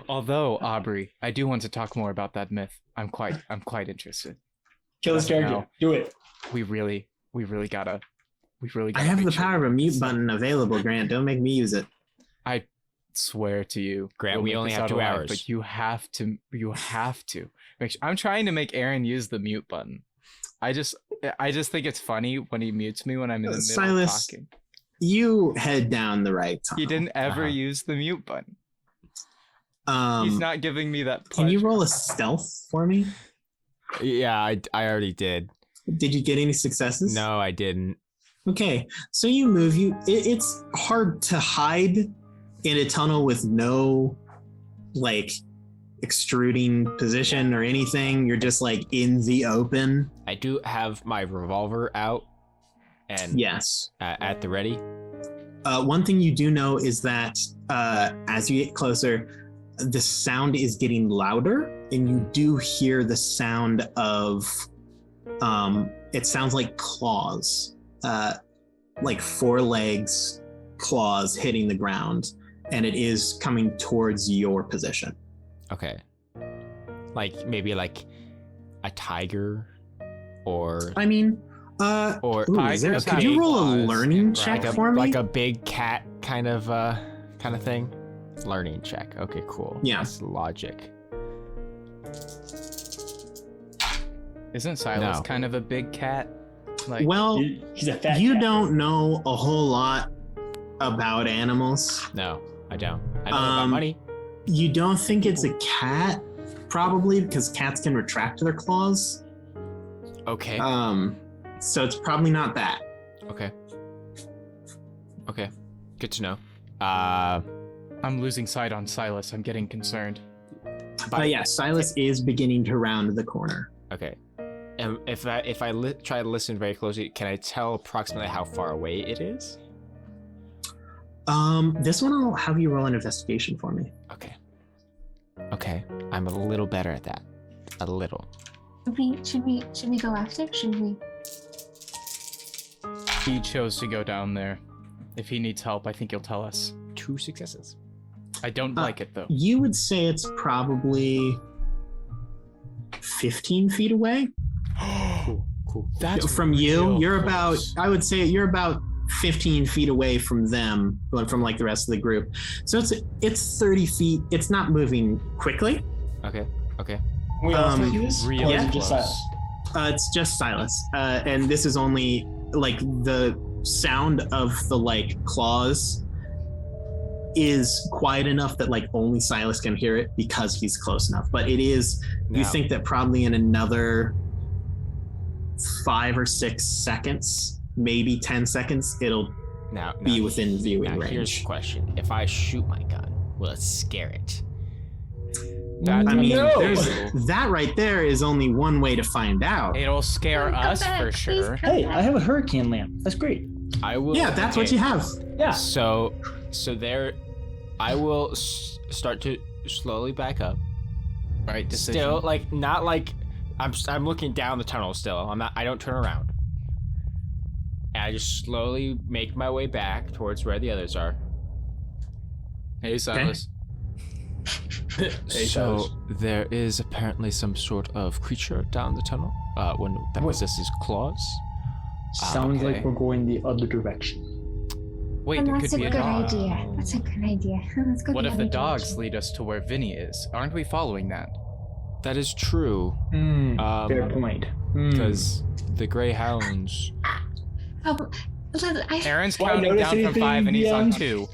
Although, Aubrey, I do want to talk more about that myth. I'm quite interested. Kill this character. No. Do it. We really gotta. I have the make sure power of a we mute get button available, Grant. Don't make me use it. I swear to you, Grant, we'll we make only this have out 2 alive, hours. But you have to. I'm trying to make Aaron use the mute button. I just think it's funny when he mutes me when I'm in the middle of Sylas, talking. You head down the right tunnel. He didn't ever Uh-huh. use the mute button. He's not giving me that. Can you pleasure. roll a stealth for me? Yeah, I already did. Did you get any successes? No, I didn't. Okay, so you move. It's hard to hide in a tunnel with no, like, extruding position or anything. You're just like in the open. I do have my revolver out and Yes. at the ready. One thing you do know is that as you get closer, the sound is getting louder, and you do hear the sound of it sounds like claws, like 4 legs, claws hitting the ground, and it is coming towards your position. Okay. Like maybe like a tiger or I mean, or ooh, is there, tigers could you have roll a claws learning and check growls. for me? like a big cat kind of thing? Learning check. Okay, cool. Yeah. That's logic. Isn't Sylas No. kind of a big cat? Like, well, He's a fat you cat. don't know a whole lot about animals. No, I don't. I know about money. You don't think it's a cat, probably, because cats can retract their claws. Okay. So it's probably not that. Okay. Okay. Good to know. I'm losing sight on Sylas. I'm getting concerned. But yeah, Sylas is beginning to round the corner. Okay. And if I try to listen very closely, can I tell approximately how far away it is? This one I'll have you roll an investigation for me. Okay. Okay. I'm a little better at that. A little. Should we go after? Should we? He chose to go down there. If he needs help, I think he'll tell us. 2 successes. I don't like it though. You would say it's probably 15 feet away Cool. That's from you. real You're close. about, I would say you're about 15 feet away from them, from like the rest of the group. So it's 30 feet. It's not moving quickly. Okay. We also Um, do this? real Or is it just close. Sylas? It's just Sylas. And this is only like the sound of the like claws is quiet enough that like only Sylas can hear it because he's close enough. But it is, you Now- think that probably in another 5 or 6 seconds, maybe 10 seconds, it'll Now be within viewing Now here's the range. question: if I shoot my gun, will it scare it? That's I mean, No. that right there is only one way to find out. It'll scare Come us back, for please sure. come Hey, back. I have a hurricane lamp. That's great. I will. Yeah, that's what okay, you have. Yeah. So there, I will start to slowly back up. Right. Decision. Still, like not like I'm looking down the tunnel. Still, I'm not. I don't turn around. And I just slowly make my way back towards where the others are. Hey, Sylas. So there is apparently some sort of creature down the tunnel. One that Wait. possesses claws. Sounds okay. like we're going the other direction. Wait, And it that's could a be a good dog. idea. That's a good idea. Let's go What the if the other dogs direction. lead us to where Vinnie is? Aren't we following that? That is true. Fair point. Because the Greyhounds. Oh, I, Aaron's Do I counting notice down from anything, 5 and he's on DM? 2.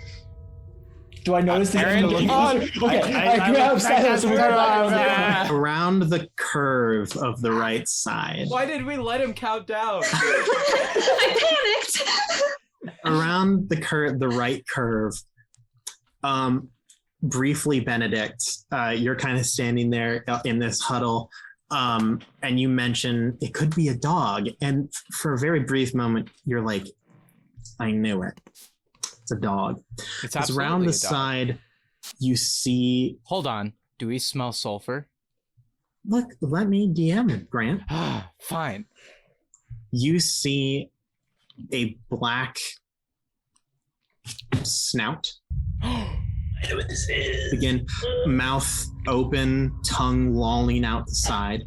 Do I notice that? Aaron, Okay, I grab Sylas and we're Ah. Around the curve of the right side. Why did we let him count down? I panicked. Around the right curve. Briefly, Benedict, you're kind of standing there in this huddle, and you mention it could be a dog, and for a very brief moment, you're like, I knew it. It's a dog. It's Because absolutely around the a dog. side, you see. Hold on. Do we smell sulfur? Look, let me DM it, Grant. Fine. You see a black snout. I know what this is. Again, mouth open, tongue lolling out the side.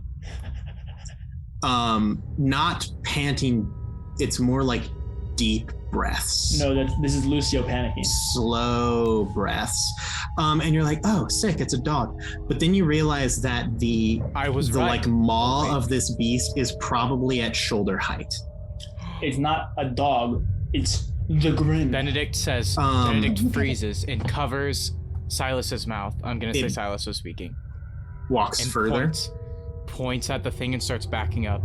Not panting. It's more like deep breaths. No, this is Lucio panicking. Slow breaths. And you're like, oh, sick, it's a dog. But then you realize that the right. like maw of this beast is probably at shoulder height. It's not a dog. It's the Grim. Benedict says, Benedict freezes and covers Sylas's mouth. I'm going to say Sylas was speaking. Walks And further. points at the thing and starts backing up.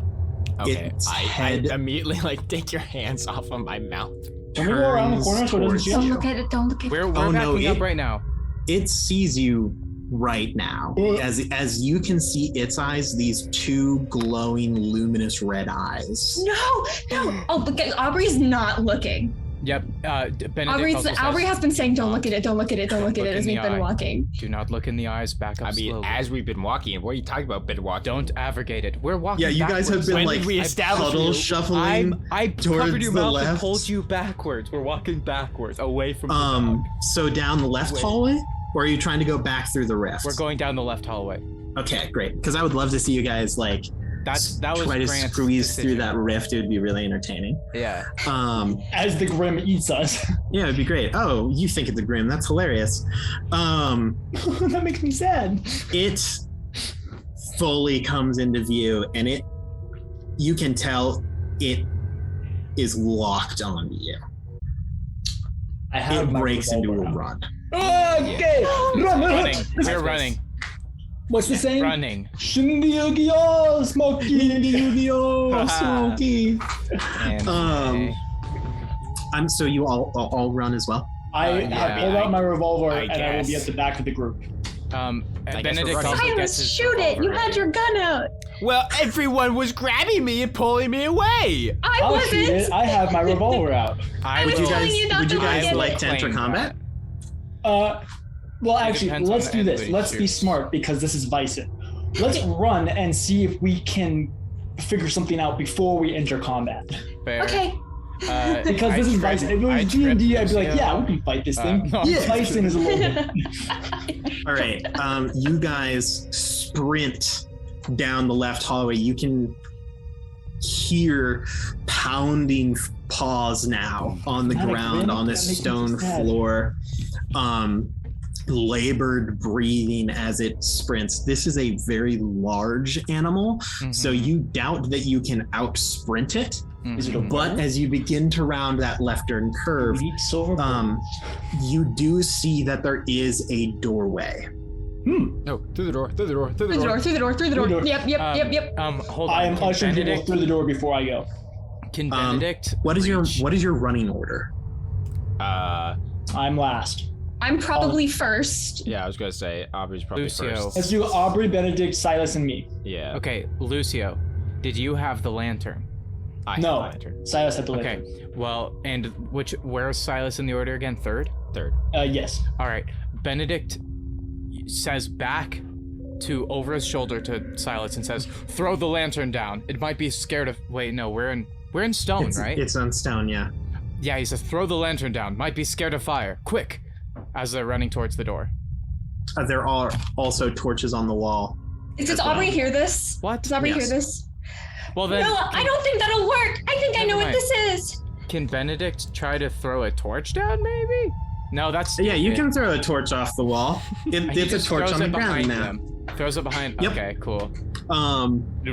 Okay, Its I head immediately like take your hands off of my mouth. Can we go around the corner so it doesn't towards see Don't us? you. look at it. Don't look at it. We're Oh, no, backing up right now. It sees you right now. As you can see its eyes, these two glowing, luminous red eyes. No. Oh, because Aubrey's not looking. Yep. Benedict also says, Aubrey has been saying, "Don't look at it. Don't look at it. Don't look at Look it," as in we've the been eye. walking. do not look in the eyes. Back up I mean, slowly. as we've been walking, what are you talking about? Been walking? Don't abrogate it. We're walking Yeah, you guys have backwards. been When like did we establish puddle you? shuffling. I towards covered your the mouth and left. pulled you backwards. We're walking backwards, away from the dog. So down the left Wait. hallway, or are you trying to go back through the rift? We're going down the left hallway. Okay, great. Because I would love to see you guys like That was try to Grant's squeeze decision. through that rift. It would be really entertaining. Yeah. As the Grim eats us. Yeah, it'd be great. Oh, you think it's a Grim? That's hilarious. That makes me sad. It fully comes into view, and you can tell it is locked onto you. I have It my breaks into a revolver run. out. Okay. Running. We're running. What's the saying? Running. Shindy Yu-Gi-Oh! Smokey! Yu-Gi-Oh! Smokey! And So you all run as well? I yeah, pulled out my revolver I and I will be guess. at the back of the group. guess Benedict we're running. also gets Silas, his shoot it! You revolver had ready. your gun out. Well, everyone was grabbing me and pulling me away. I I'll shoot it. wasn't. I have my revolver out. I was will- telling you not Would to you look guys at like it. to enter claim combat? Well, actually, depends let's on do this. anybody Let's be shoots. smart because this is Bison. Let's run and see if we can figure something out before we enter combat. Fair. Okay. Because this is Bison. If it was D&D, I'd be like, yeah, we can fight this thing. no, Yeah. Bison is a little bit. All right. You guys sprint down the left hallway. You can hear pounding paws now on the Not a ground grin? on the That makes me stone sad. floor. Labored breathing as it sprints. This is a very large animal, so you doubt that you can out sprint it. Is it a But as you begin to round that left turn curve, Elite silver bullets? you do see that there is a doorway. No, through the door, through the door, through the Through the door. door. Through the door. Through the door. Through the door. Yep. Hold on. I am Can ushering people Benedict, through the door before I go. can Benedict What is reach- your running order? I'm last. I'm probably first. Yeah, I was gonna say Aubrey's probably Lucio. first. Let's do Aubrey, Benedict, Sylas, and me. Yeah. Okay, Lucio, did you have the lantern? I No. have a lantern. Sylas had the Okay, lantern. well, and where's Sylas in the order again? Third? Third. Yes. All right, Benedict says back to over his shoulder to Sylas and says, "Throw the lantern down. It might be scared of." Wait, no, we're in stone, right? It's on stone, yeah. Yeah, he says, "Throw the lantern down. Might be scared of fire. Quick!" As they're running towards the door. There are also torches on the wall. Does Aubrey hear this? What? Does Aubrey Yes. hear this? Well then, No, I don't think that'll work. I think I know Never what this is. Can Benedict try to throw a torch down, maybe? No, that's Yeah, you can throw a torch off the wall. He It's a just torch throws on the it ground behind now. them. Throws it behind. Yep. Okay, cool.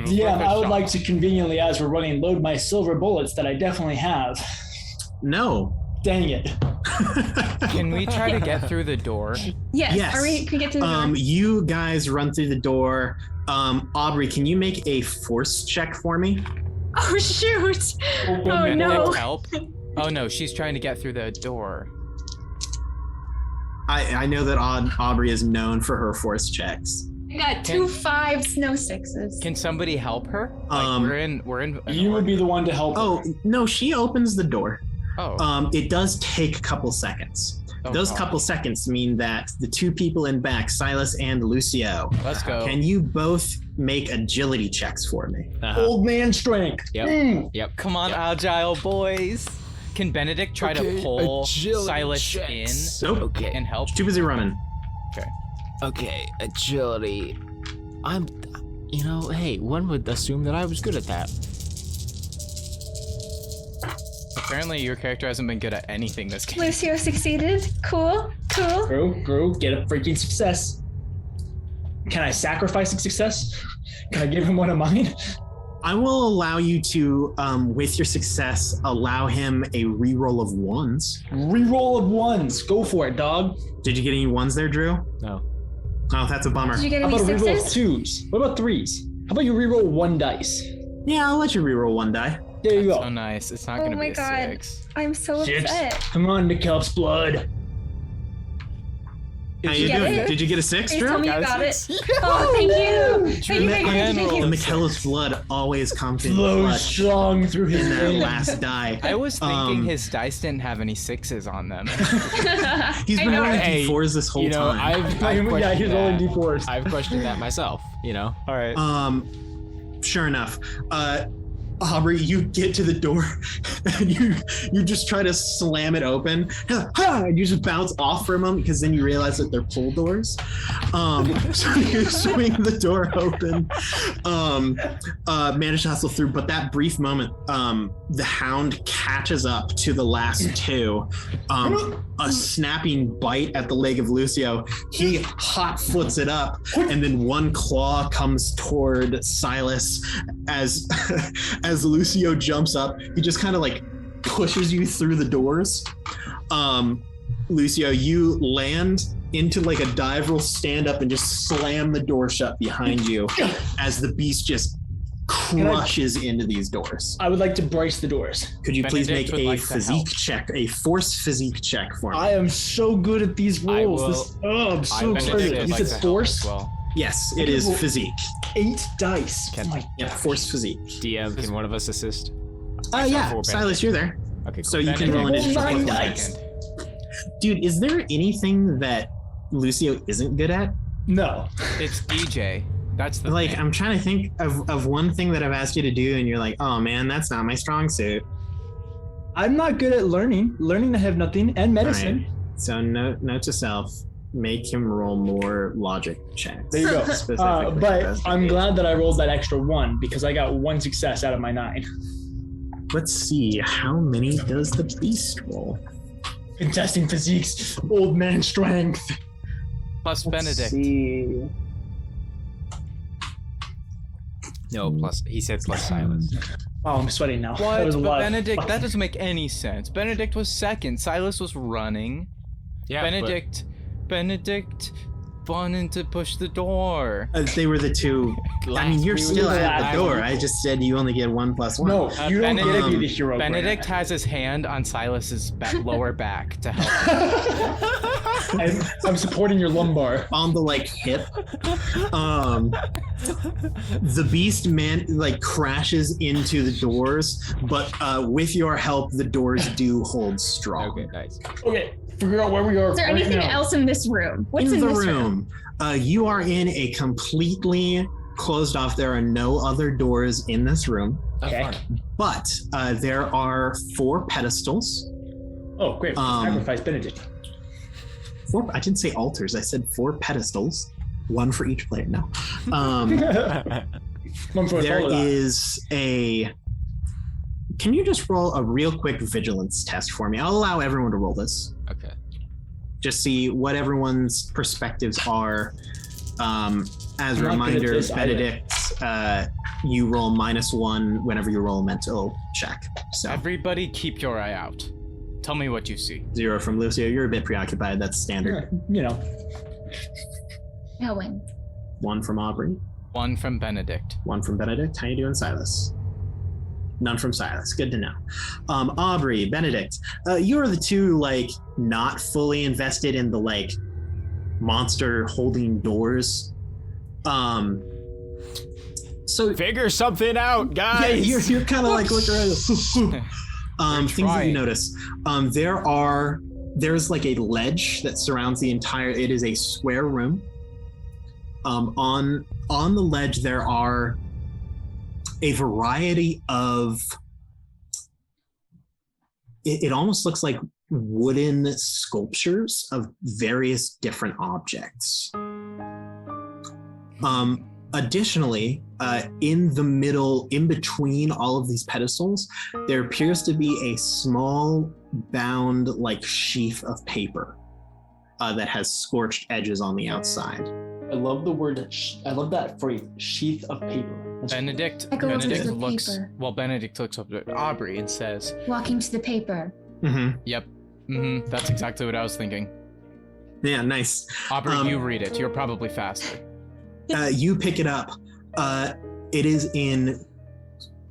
Yeah, I would like to conveniently, as we're running, load my silver bullets that I definitely have. No. Dang it. Can we try to get through the door? Yes. Yes. Can we get through the door? You guys run through the door. Aubrey, can you make a force check for me? Oh shoot! Oh Benedict, no! help. Oh no, she's trying to get through the door. I know that Aubrey is known for her force checks. I got 2 5s, no 6s. Can somebody help her? Like, we're in. You would be the one to help. Oh, no, she opens the door. Oh. It does take a couple seconds. Those God. couple seconds mean that the two people in back, Sylas and Lucio, Let's go. can you both make agility checks for me? Old man strength. Yep. Yep. Come on, agile boys. Can Benedict try to pull Sylas in Nope. Okay. and help? Too busy running. Okay. Agility. Hey, one would assume that I was good at that. Apparently, your character hasn't been good at anything this game. Lucio succeeded. Cool. Gru, get a freaking success. Can I sacrifice a success? Can I give him one of mine? I will allow you to, with your success, allow him a reroll of ones. Reroll of ones. Go for it, dog. Did you get any ones there, Drew? No. Oh, that's a bummer. Did you get How any about a reroll of 6s? twos? What about threes? How about you reroll 1 dice? Yeah, I'll let you reroll 1 die. There you So go. nice. It's not Oh gonna my be a God. 6. I'm so 6. upset. Come on, McKelp's blood. How Did you you get doing? it? Did you get a 6, Please Drew? tell me you Got a got it. 6. Oh, thank you. Thank you, The thank roll. Michaela's blood always comes in Flows clutch strong through his in that veins. last die. I was thinking Um, his dice didn't have any 6s on them. He's I been know. rolling Hey, D4s this whole time. I've Yeah, questioned he's rolling that. D4s. I've questioned that myself. All right. Sure enough, Aubrey, you get to the door and you just try to slam it open. And you just bounce off for a moment because then you realize that they're pull doors. So you swing the door open, manage to hustle through. But that brief moment, the hound catches up to the last two. A snapping bite at the leg of Lucio. He hot foots it up, and then one claw comes toward Sylas as Lucio jumps up. He just kind of like pushes you through the doors. Lucio, you land into like a dive roll, stand up, and just slam the door shut behind you as the beast just crushes into these doors. I would like to brace the doors. Could you please Benedict make would a like to physique help. check, a force physique check for me? I am so good at these I rolls. will- I'm so Benedict excited. would You like said to help force? as well. Yes, it is Well- physique. 8 dice. Can- Oh my Yeah, gosh. force physique. DM, can one of us assist? Yeah, for Silas, Benedict. you're there. Okay, cool. So you can Benedict roll an roll initiative. 9 plus one. dice. Dude, is there anything that Lucio isn't good at? No. It's EJ. That's the Like, thing. I'm trying to think of one thing that I've asked you to do, and you're like, oh man, that's not my strong suit. I'm not good at learning. Learning I have nothing. And medicine. So note to self, make him roll more logic checks. There you go. Specifically for But investigation. I'm glad that I rolled that extra 1 because I got 1 success out of my 9. Let's see, how many does the beast roll? Contesting physiques. Old man strength. Plus Let's Benedict. see. No, plus he said plus Silas. Oh, I'm sweating now. That What? was a But lot. Benedict, that doesn't make any sense. Benedict was second. Silas was running. Yeah, Benedict wanted to push the door. They were the two. I mean, you're we still were the at last the door. one. I just said you only get 1 + 1. No, you don't get to Benedict- be the hero. Benedict has his hand on Silas's lower back to help. I'm supporting your lumbar. On the like hip. The beast man like crashes into the doors, but with your help, the doors do hold strong. Okay, nice. Okay, figure out where we are. Is there right anything now. else in this room? What's in in the this room, you are in a completely closed off. There are no other doors in this room, Okay. but there are 4 pedestals. Oh, great. Sacrifice Benedict. 4. I didn't say altars. I said 4 pedestals, 1 for each player. No. One for us There all of that. is a can you just roll a real quick vigilance test for me? I'll allow everyone to roll this. Okay. Just see what everyone's perspectives are. As a I'm not good at reminder, this either. Benedict, you roll -1 whenever you roll a mental check. So Everybody keep your eye out. Tell me what you see. 0 from Lucio. You're a bit preoccupied. That's standard. You know. No win. 1 from Aubrey. 1 from Benedict. 1 from Benedict. How you doing, Sylas? None from Sylas. Good to know. Aubrey, Benedict, you are the two like not fully invested in the like monster holding doors. So Figure something out, guys. yeah, you're kind of like looking around. Things that you trying. notice. There's like a ledge that surrounds the entire. It is a square room. On the ledge there are a variety of. It almost looks like wooden sculptures of various different objects. Additionally, in the middle, in between all of these pedestals, there appears to be a small bound like sheath of paper that has scorched edges on the outside. I love the word. I love that phrase. Sheath of paper. That's Benedict I go over to Benedict the looks paper. Benedict looks up at Aubrey and says, Walking to the paper. Mm-hmm. "Yep, that's exactly what I was thinking." Yeah, nice. Aubrey, you read it. You're probably faster. You pick it up. It is in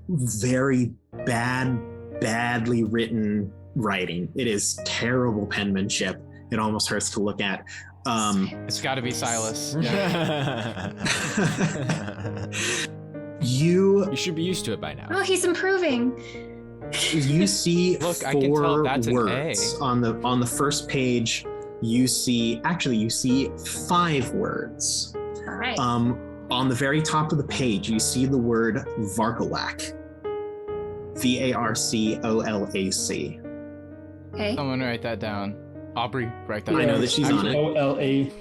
very badly written writing. It is terrible penmanship. It almost hurts to look at. It's got to be Sylas. You You should be used to it by now. Oh, he's improving. you see Look, I can tell 4 that's an words A. on the first page. You see 5 words. All right. On the very top of the page, you see the word Varkolac. VARCOLAC. Okay. Someone write that down. Aubrey, write that I down. know that she's on it. OLAC.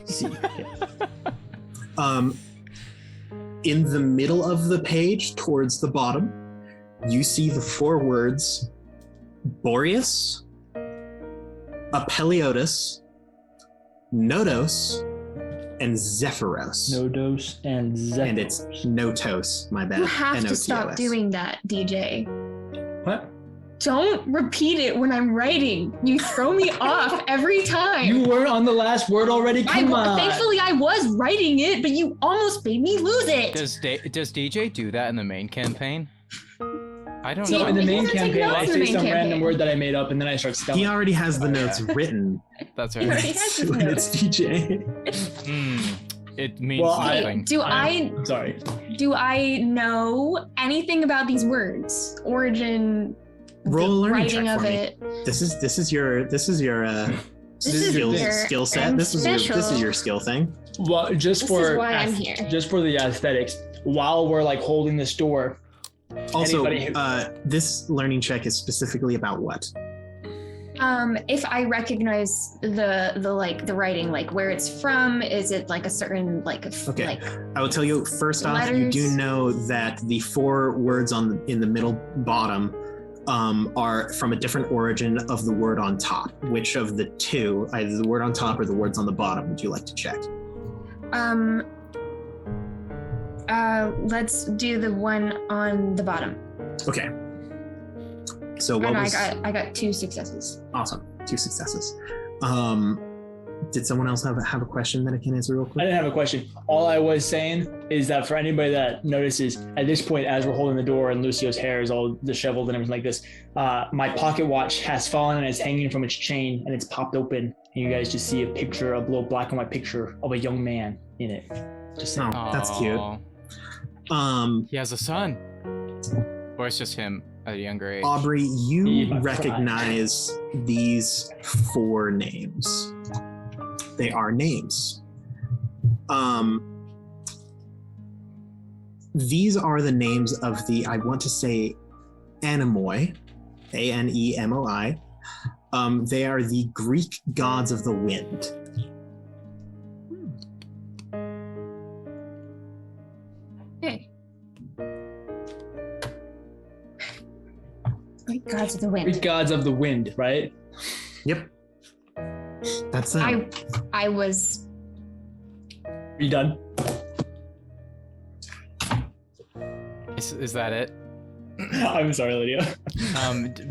In the middle of the page, towards the bottom, you see the 4 words Boreas, Apeliotis, Nodos, and Zephyros. Nodos and Zephyros. And it's Notos, my bad. You have to N-O-T-O-S. stop doing that, DJ. What? Don't repeat it when I'm writing. You throw me off every time. You were on the last word already. Come on. Thankfully, I was writing it, but you almost made me lose it. Does DJ do that in the main campaign? I don't So know. in the main He doesn't take campaign, I notes in the say main some random campaign. word that I made up, and then I start spelling. He already has the notes written That's He already right. has his when it's notes. DJ. It means Well, nothing. I'm sorry. Do I know anything about these words? Origin, Roll a the learning writing check of for me. it. This is your This is your skill set. This is special. your skill thing. Well, just This for is why I'm here. just for the aesthetics, while we're like holding this door. Also, Anybody this learning check is specifically about what? If I recognize the writing, like where it's from, is it like a certain Okay. like I will tell you first off, you do Letters. know that the 4 words in the middle bottom are from a different origin of the word on top. Which of the 2, either the word on top or the words on the bottom, would you like to check? let's do the one on the bottom. Okay. So Oh, what no, was I got 2 successes. awesome? 2 successes. Did someone else have a question that I can answer real I quick? didn't have a question. All I was saying is that for anybody that notices, at this point, as we're holding the door and Lucio's hair is all disheveled and everything like this, my pocket watch has fallen and is hanging from its chain, and it's popped open, and you guys just see a picture, a little black and white picture of a young man in it. Just saying. Oh, that's cute. Aw. He has a son. Or it's just him at a younger age. Aubrey, Be you my recognize these 4 names. They are names. These are the names of the, I want to say, Anemoi, Anemoi. They are the Greek gods of the wind. Hey. Gods of the Greek wind. gods of the wind, right? Yep. That's it. I was. Are you done? Is that it? I'm sorry, Lydia.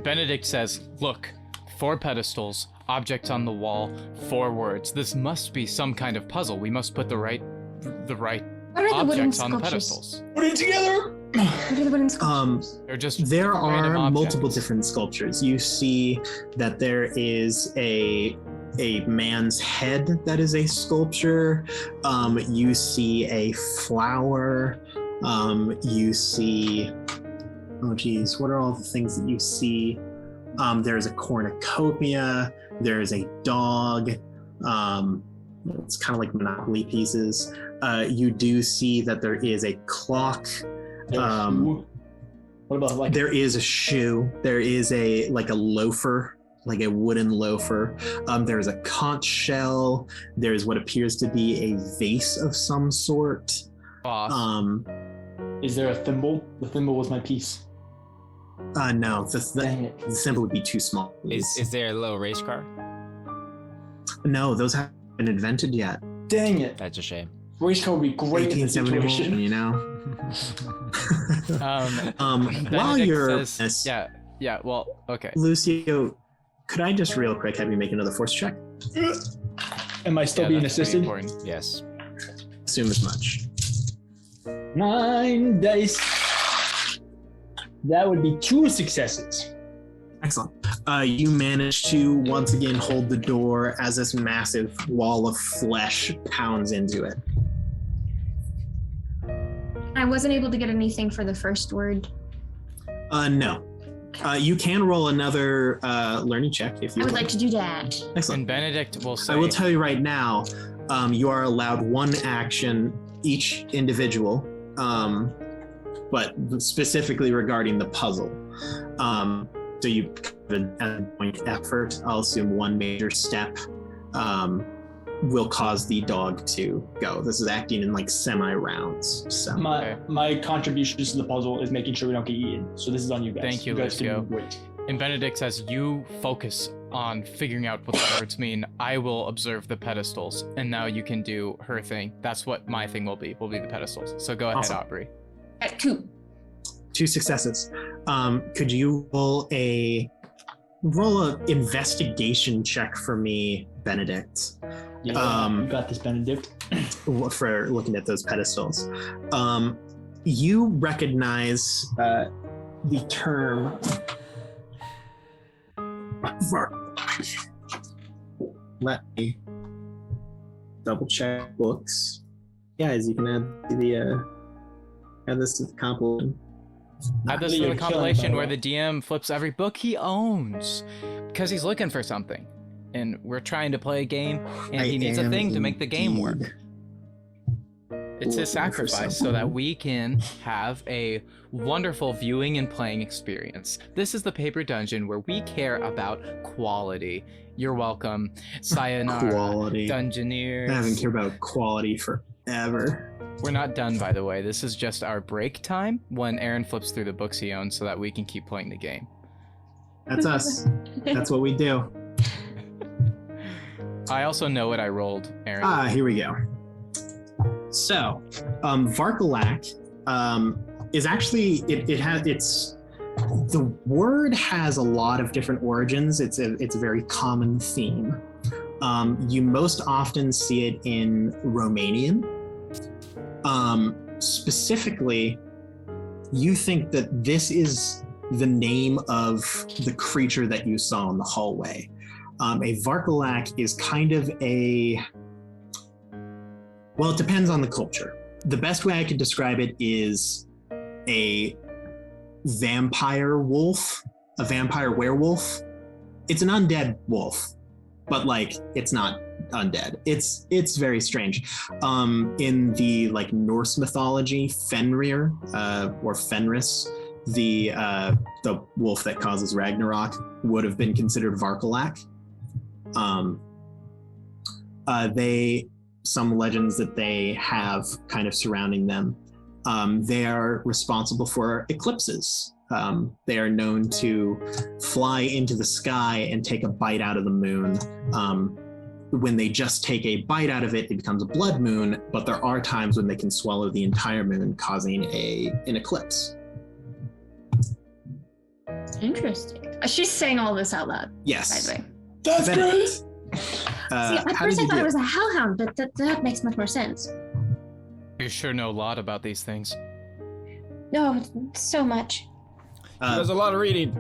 Benedict says, look, 4 pedestals, objects on the wall, 4 words. This must be some kind of puzzle. We must put the right What are the wooden objects on the sculptures? pedestals. Put it together. What are the wooden sculptures? They're just There random are objects. multiple different sculptures. You see that there is a man's head that is a sculpture. You see a flower. You see, oh geez, what are all the things that you see? There's a cornucopia. There's a dog. It's kind of like Monopoly pieces. You do see that there is a clock. What about like There is a shoe. There is a loafer, like a wooden loafer. There's a conch shell. There's what appears to be a vase of some sort. Boss. Is there a thimble? The thimble was my piece. No, Dang it. the symbol would be too small. Is there a little race car? No, those haven't been invented yet. Dang it. That's a shame. Race car would be great in this 1871, situation. you know. While Benedict you're says, yeah, well, okay. Lucio, could I just real quick have you make another force check? Am I still Yeah, being that's pretty assisted? important. Yes. Assume as much. 9 dice. That would be 2 successes. Excellent. You manage to once again hold the door as this massive wall of flesh pounds into it. I wasn't able to get anything for the first word. No. You can roll another learning check if you I would like. like to do that. Excellent. And Benedict will say, I will tell you right now, you are allowed 1 action each individual, but specifically regarding the puzzle. So you at a point effort, I'll assume 1 major step will cause the dog to go. This is acting in like semi-rounds. So My contributions to the puzzle is making sure we don't get eaten. So this is on you guys. Thank you, guys can Lucio. wait. and Benedict says, you focus on figuring out what the words mean. I will observe the pedestals, and now you can do her thing. That's what my thing will be the pedestals. So go ahead, Awesome. Aubrey. At 2. 2 successes. Could you roll a investigation check for me, Benedict? Yeah, you got this, Benedict. For looking at those pedestals. You recognize the term. Let me double check books. Guys, you can add this to the compilation. Add this to You're the killing compilation me. where the DM flips every book he owns because he's looking for something. And we're trying to play a game, and he needs a thing to make the game work. It's his sacrifice so that we can have a wonderful viewing and playing experience. This is the Paper Dungeon where we care about quality. You're welcome. Sayonara. Quality. Dungeoneers. I haven't cared about quality forever. We're not done, by the way. This is just our break time when Aaron flips through the books he owns so that we can keep playing the game. That's us. That's what we do. I also know what I rolled, Aaron. Here we go. So, Varkalak is actually the word has a lot of different origins. It's a very common theme. You most often see it in Romanian. Specifically, you think that this is the name of the creature that you saw in the hallway. A Varkalak is kind of well, it depends on the culture. The best way I could describe it is a vampire wolf, a vampire werewolf. It's an undead wolf, but it's not undead. It's very strange. In the Norse mythology, Fenrir or Fenris, the wolf that causes Ragnarok, would have been considered Varkalak. Some legends that they have kind of surrounding them. They are responsible for eclipses. They are known to fly into the sky and take a bite out of the moon. When they just take a bite out of it, it becomes a blood moon, but there are times when they can swallow the entire moon, causing an eclipse. Interesting. She's saying all this out loud. Yes. By the way. That's Benedict. great. See, at How first did I you thought do? it was a hellhound, but that makes much more sense. You sure know a lot about these things. Oh, so much. There's a lot of reading.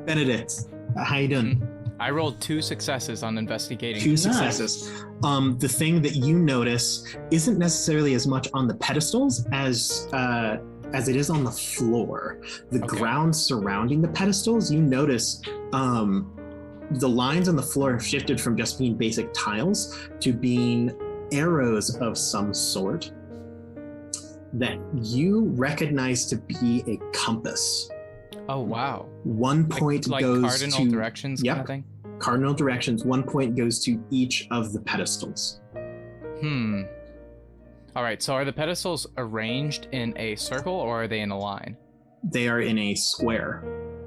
Benedict, how you doing? I rolled 2 successes on investigating. 2 successes. The thing that you notice isn't necessarily as much on the pedestals as it is on the floor. The ground surrounding the pedestals, you notice the lines on the floor have shifted from just being basic tiles to being arrows of some sort that you recognize to be a compass. Oh, wow. 1 point like goes cardinal to directions kind of thing? Cardinal directions. 1 point goes to each of the pedestals. All right, so are the pedestals arranged in a circle or are they in a line? They are in a square.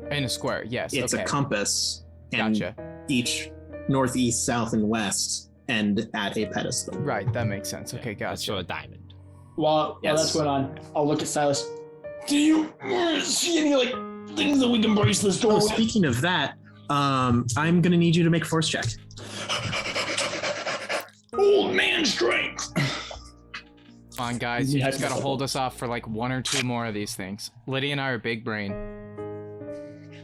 In a square, yes. It's a compass, and Gotcha. each northeast, south, and west end at a pedestal. Right, that makes sense. Okay, Let's show gotcha. a diamond. While that's going on, I'll look at Sylas. Do you see any like things that we can brace this door Oh, with? speaking of that, I'm gonna need you to make a force check. Old man strength. Come on, guys, you just gotta hold us off for like 1 or 2 more of these things. Lydia and I are big brain.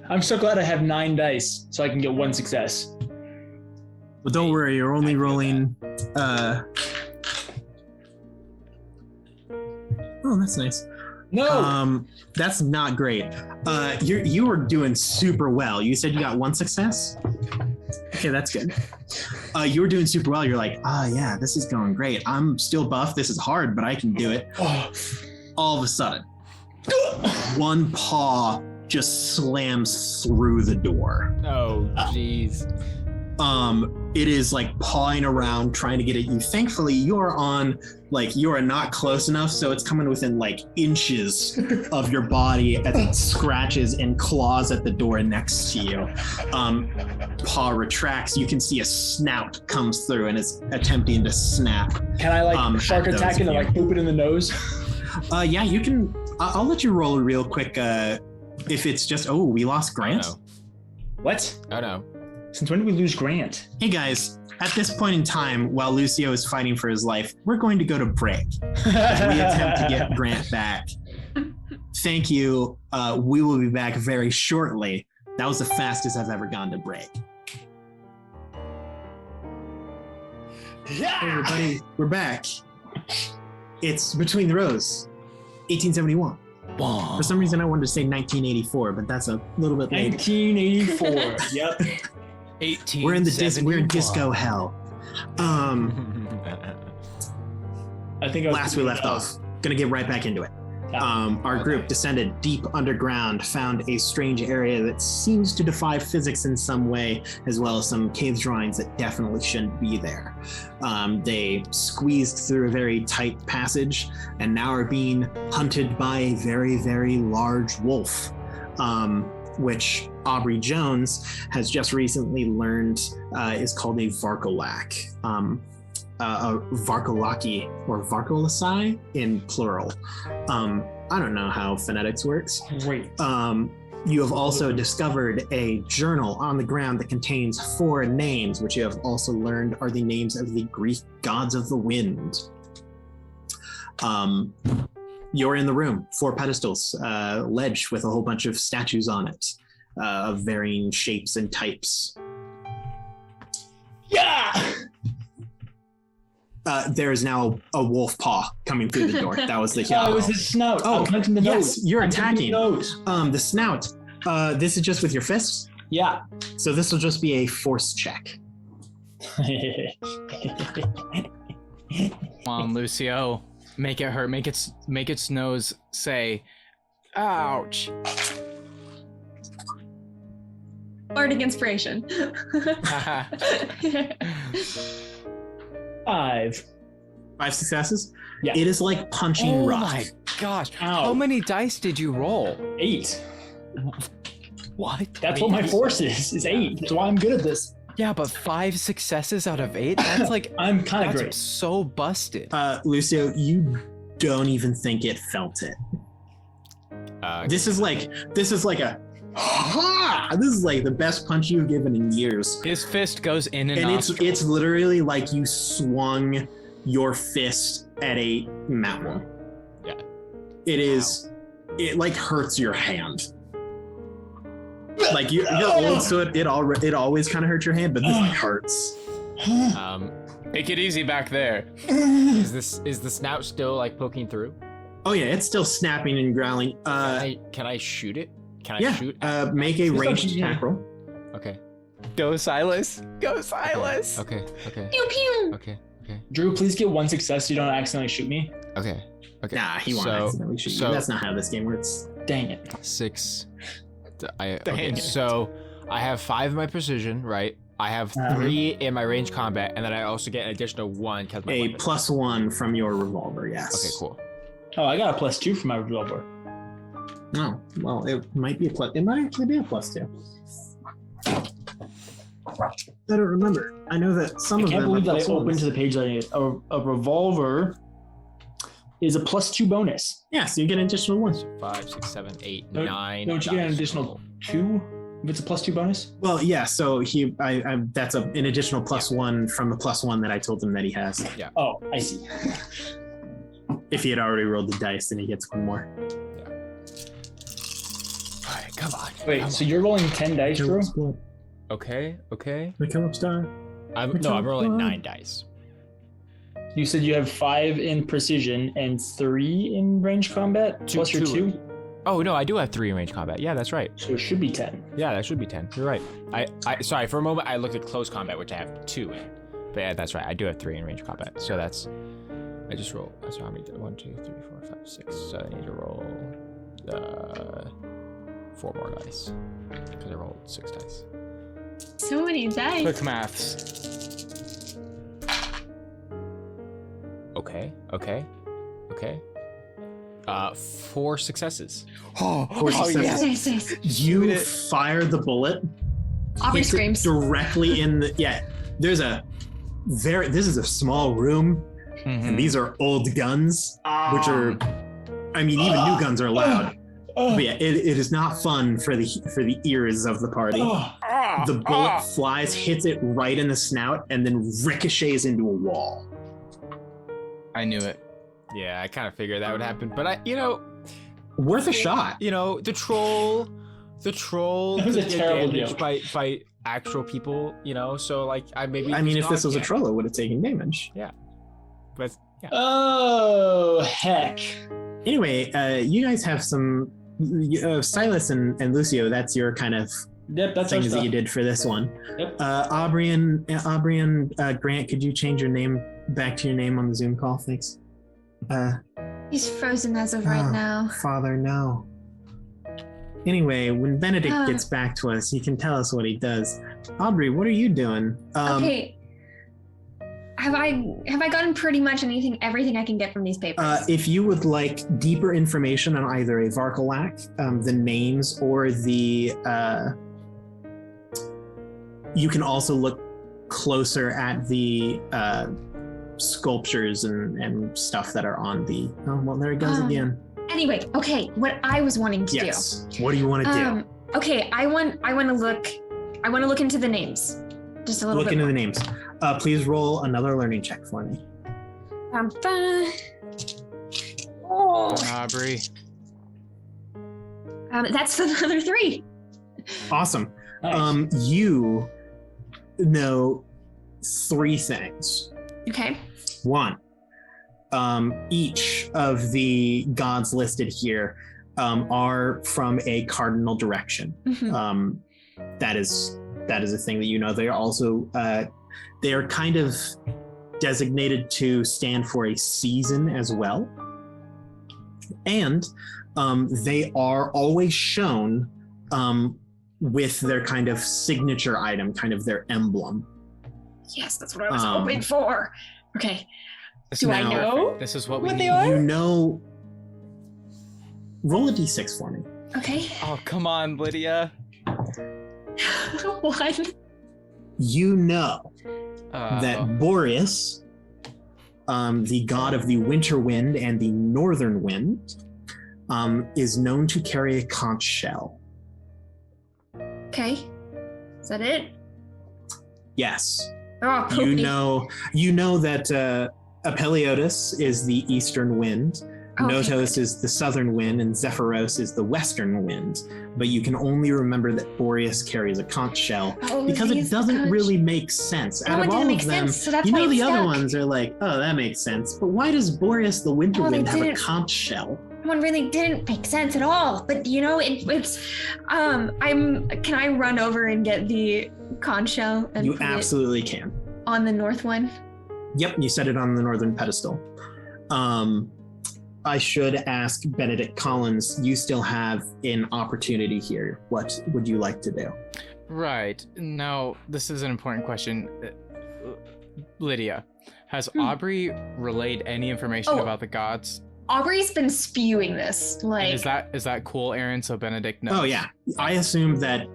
I'm so glad I have 9 dice, so I can get 1 success. But don't worry, you're only rolling. Oh, that's nice. No. That's not great. You were doing super well. You said you got 1 success. Okay, that's good. You were doing super well. You're like, yeah, this is going great. I'm still buff. This is hard, but I can do it. All of a sudden, one paw just slams through the door. Oh, jeez. It is like pawing around trying to get at you. Thankfully, you are not close enough, so it's coming within like inches of your body as it scratches and claws at the door next to you. Paw retracts. You can see a snout comes through and is attempting to snap. Can I like shark at those attack and of you. like poop it in the nose? Yeah, you can. I'll let you roll real quick. If it's just, we lost Grant. Oh, What? no. Oh, no. Since when did we lose Grant? Hey guys, at this point in time, while Lucio is fighting for his life, we're going to go to break. As we attempt to get Grant back. Thank you. We will be back very shortly. That was the fastest I've ever gone to break. Yeah. Hey everybody, we're back. It's Between the Rows, 1871. For some reason, I wanted to say 1984, but that's a little bit late. 1984. Yep. 18. We're in disco hell. I think I was Last we left off. Gonna get right back into it. Our group descended deep underground, found a strange area that seems to defy physics in some way, as well as some cave drawings that definitely shouldn't be there. They squeezed through a very tight passage and now are being hunted by a very, very large wolf, which Aubrey Jones has just recently learned is called a Varkolak. A Varkolaki or Varkolasai in plural. I don't know how phonetics works. Great. You have also discovered a journal on the ground that contains 4 names, which you have also learned are the names of the Greek gods of the wind. You're in the room, 4 pedestals, ledge with a whole bunch of statues on it, of varying shapes and types. Yeah. There is now a wolf paw coming through the door. That was the Oh, it was his snout. Oh, I'm punching the yes, nose. you're I'm punching attacking. the nose. The snout. This is just with your fists. Yeah. So this will just be a force check. Come on, Lucio. Make it hurt. Make its nose say, ouch. Bardic inspiration. 5. 5 successes. Yeah. It is like punching Oh rock. my gosh. Ow. How many dice did you roll? 8. What? That's what my force is 8. That's why I'm good at this. Yeah, but 5 successes out of 8? That's like I'm kind of great. so busted. Lucio, you don't even think it felt it. This is like a ha! This is like the best punch you've given in years. His fist goes in and it's literally like you swung your fist at a mountain. Yeah. It is. It like hurts your hand. Like you're old, so it always kind of hurts your hand, but this hurts. Take it easy back there. Is the snout still like poking through? Oh yeah, it's still snapping and growling. Can I shoot it? Can I shoot? Make a ranged attack roll. Okay. Go Sylas. Go Sylas. Okay. Pew pew. Okay. Drew, please get 1 success so you don't accidentally shoot me. Okay. Nah, he won't accidentally shoot you. That's not how this game works. Dang it. 6. Dang it. So I have 5 in my precision, right? I have 3 in my range combat, and then I also get an additional 1 because my weapon. +1 from your revolver. Yes. Okay, cool. Oh, I got a +2 for my revolver. Oh, well, it might be a plus. It might actually be a +2. I don't remember. I know that some of them. I can't believe that I +1s. opened to the page that I need. A revolver is a +2 bonus. Yeah, so you get an additional 1. 5, 6, 7, 8, Don't- 9. Don't you get an additional 2 if it's a +2 bonus? Well, yeah. So that's an additional +1 from the +1 that I told him that he has. Yeah. Oh, I see. If he had already rolled the dice, then he gets 1 more. All right, come on. Wait, so you're rolling 10 dice, Drew? Okay. The Kill Star. I'm rolling 9 dice. You said you have 5 in precision and 3 in range combat, plus your 2? Oh no, I do have 3 in range combat. Yeah, that's right. So it should be 10. Yeah, that should be 10. You're right. I sorry, for a moment I looked at close combat, which I have 2 in. But yeah, that's right. I do have 3 in range combat. So that's I just roll. So how many? 1, 2, 3, 4, 5, 6. So I need to roll 4 more dice because I rolled 6 dice. So many dice. Quick maths. Okay. 4 successes. Oh, 4 successes. Yes. You fire the bullet. Aubrey hits it screams. directly in the. Yeah, this is a small room, and these are old guns, which are. I mean, even new guns are loud. But yeah, it is not fun for the ears of the party. The bullet flies, hits it right in the snout, and then ricochets into a wall. I knew it. Yeah, I kind of figured that would happen, but Worth a shot. the troll That was could a get terrible damaged joke. by actual people, so like I mean, if this was a troll, it would have taken damage. But yeah. Oh, heck. Anyway, you guys have some Sylas and Lucio. That's your kind of Yep, that's our things that stuff. you did for this one. Yep. Aubrey and Grant, could you change your name back to your name on the Zoom call? Thanks. He's frozen as of right now. Father, no. Anyway, when Benedict gets back to us, he can tell us what he does. Aubrey, what are you doing? Okay. Have I gotten pretty much everything I can get from these papers? If you would like deeper information on either a Varkalak, the names, or the you can also look closer at the sculptures and stuff that are on the. Oh well, there it goes again. Anyway, okay. What I was wanting to do. What do you want to do? Okay, I want to look into the names, just a little Look bit. into the names. Please roll another learning check for me. Oh, Aubrey. that's another 3. Awesome. Nice. You know 3 things. Okay. 1, each of the gods listed here are from a cardinal direction. Mhm. That is a thing that you know. They are also they are kind of designated to stand for a season as well, and they are always shown with their kind of signature item, kind of their emblem. Yes, that's what I was hoping for. Okay. This Do is I now- know This is what we what need. they are? You know. Roll a d6 for me. Okay. Oh, come on, Lydia. What? You know that Boreas, the god of the winter wind and the northern wind, is known to carry a conch shell. Okay. Is that it? Yes. Oh, You know that Apeliotis is the eastern wind, Okay, Notos is the southern wind, and Zephyros is the western wind. But you can only remember that Boreas carries a conch shell because it doesn't really make sense. Out of all of them, so that's you know why the it's other stuck. ones are like, oh, that makes sense. But why does Boreas the winter Oh, they wind have a didn't- conch shell? One really didn't make sense at all. But it's can I run over and get the conch shell and You put it absolutely can. on the north one? Yep, you set it on the northern pedestal. I should ask Benedict Collins, you still have an opportunity here. What would you like to do? Right. Now, this is an important question. Lydia, has Aubrey relayed any information about the gods? Aubrey's been spewing this. Like, And is that cool, Aaron? So Benedict knows. Oh yeah, I assume that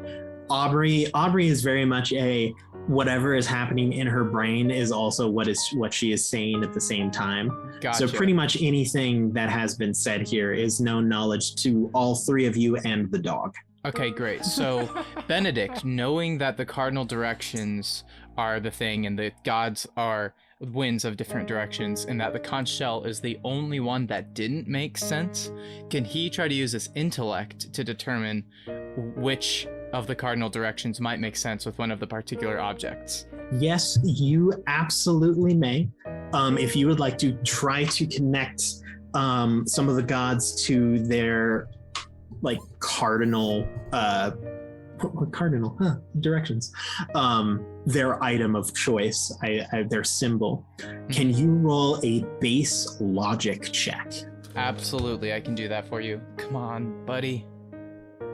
Aubrey is very much a whatever is happening in her brain is also what she is saying at the same time. Gotcha. So pretty much anything that has been said here is known knowledge to all three of you and the dog. Okay, great. So Benedict, knowing that the cardinal directions are the thing and the gods are winds of different directions and that the conch shell is the only one that didn't make sense, can he try to use his intellect to determine which of the cardinal directions might make sense with one of the particular objects? Yes, you absolutely may. If you would like to try to connect some of the gods to their like cardinal directions, their item of choice, their symbol. Can you roll a base logic check? Absolutely, I can do that for you. Come on, buddy.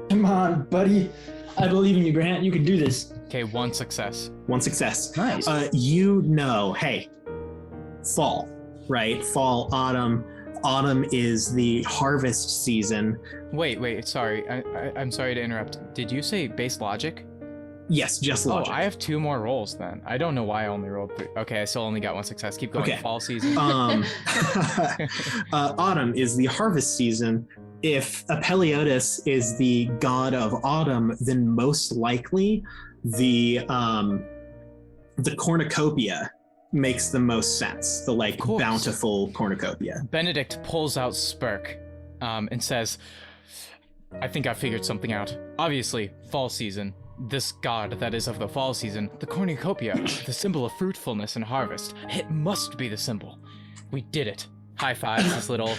Come on, buddy. I believe in you, Grant. You can do this. Okay, one success. One success. Nice. You know, hey, fall, right? Fall, autumn. Autumn is the harvest season. Wait, sorry. I'm sorry to interrupt. Did you say base logic? Yes, just logic. Oh, I have 2 more rolls then. I don't know why I only rolled 3. Okay, I still only got 1 success. Keep going. Okay. Fall season. Autumn is the harvest season. If Apeliotis is the god of autumn, then most likely the cornucopia makes the most sense. The like bountiful cornucopia. Benedict pulls out Spurk and says, I think I figured something out. Obviously, fall season. This god that is of the fall season, the cornucopia, the symbol of fruitfulness and harvest. It must be the symbol. We did it. High fives this little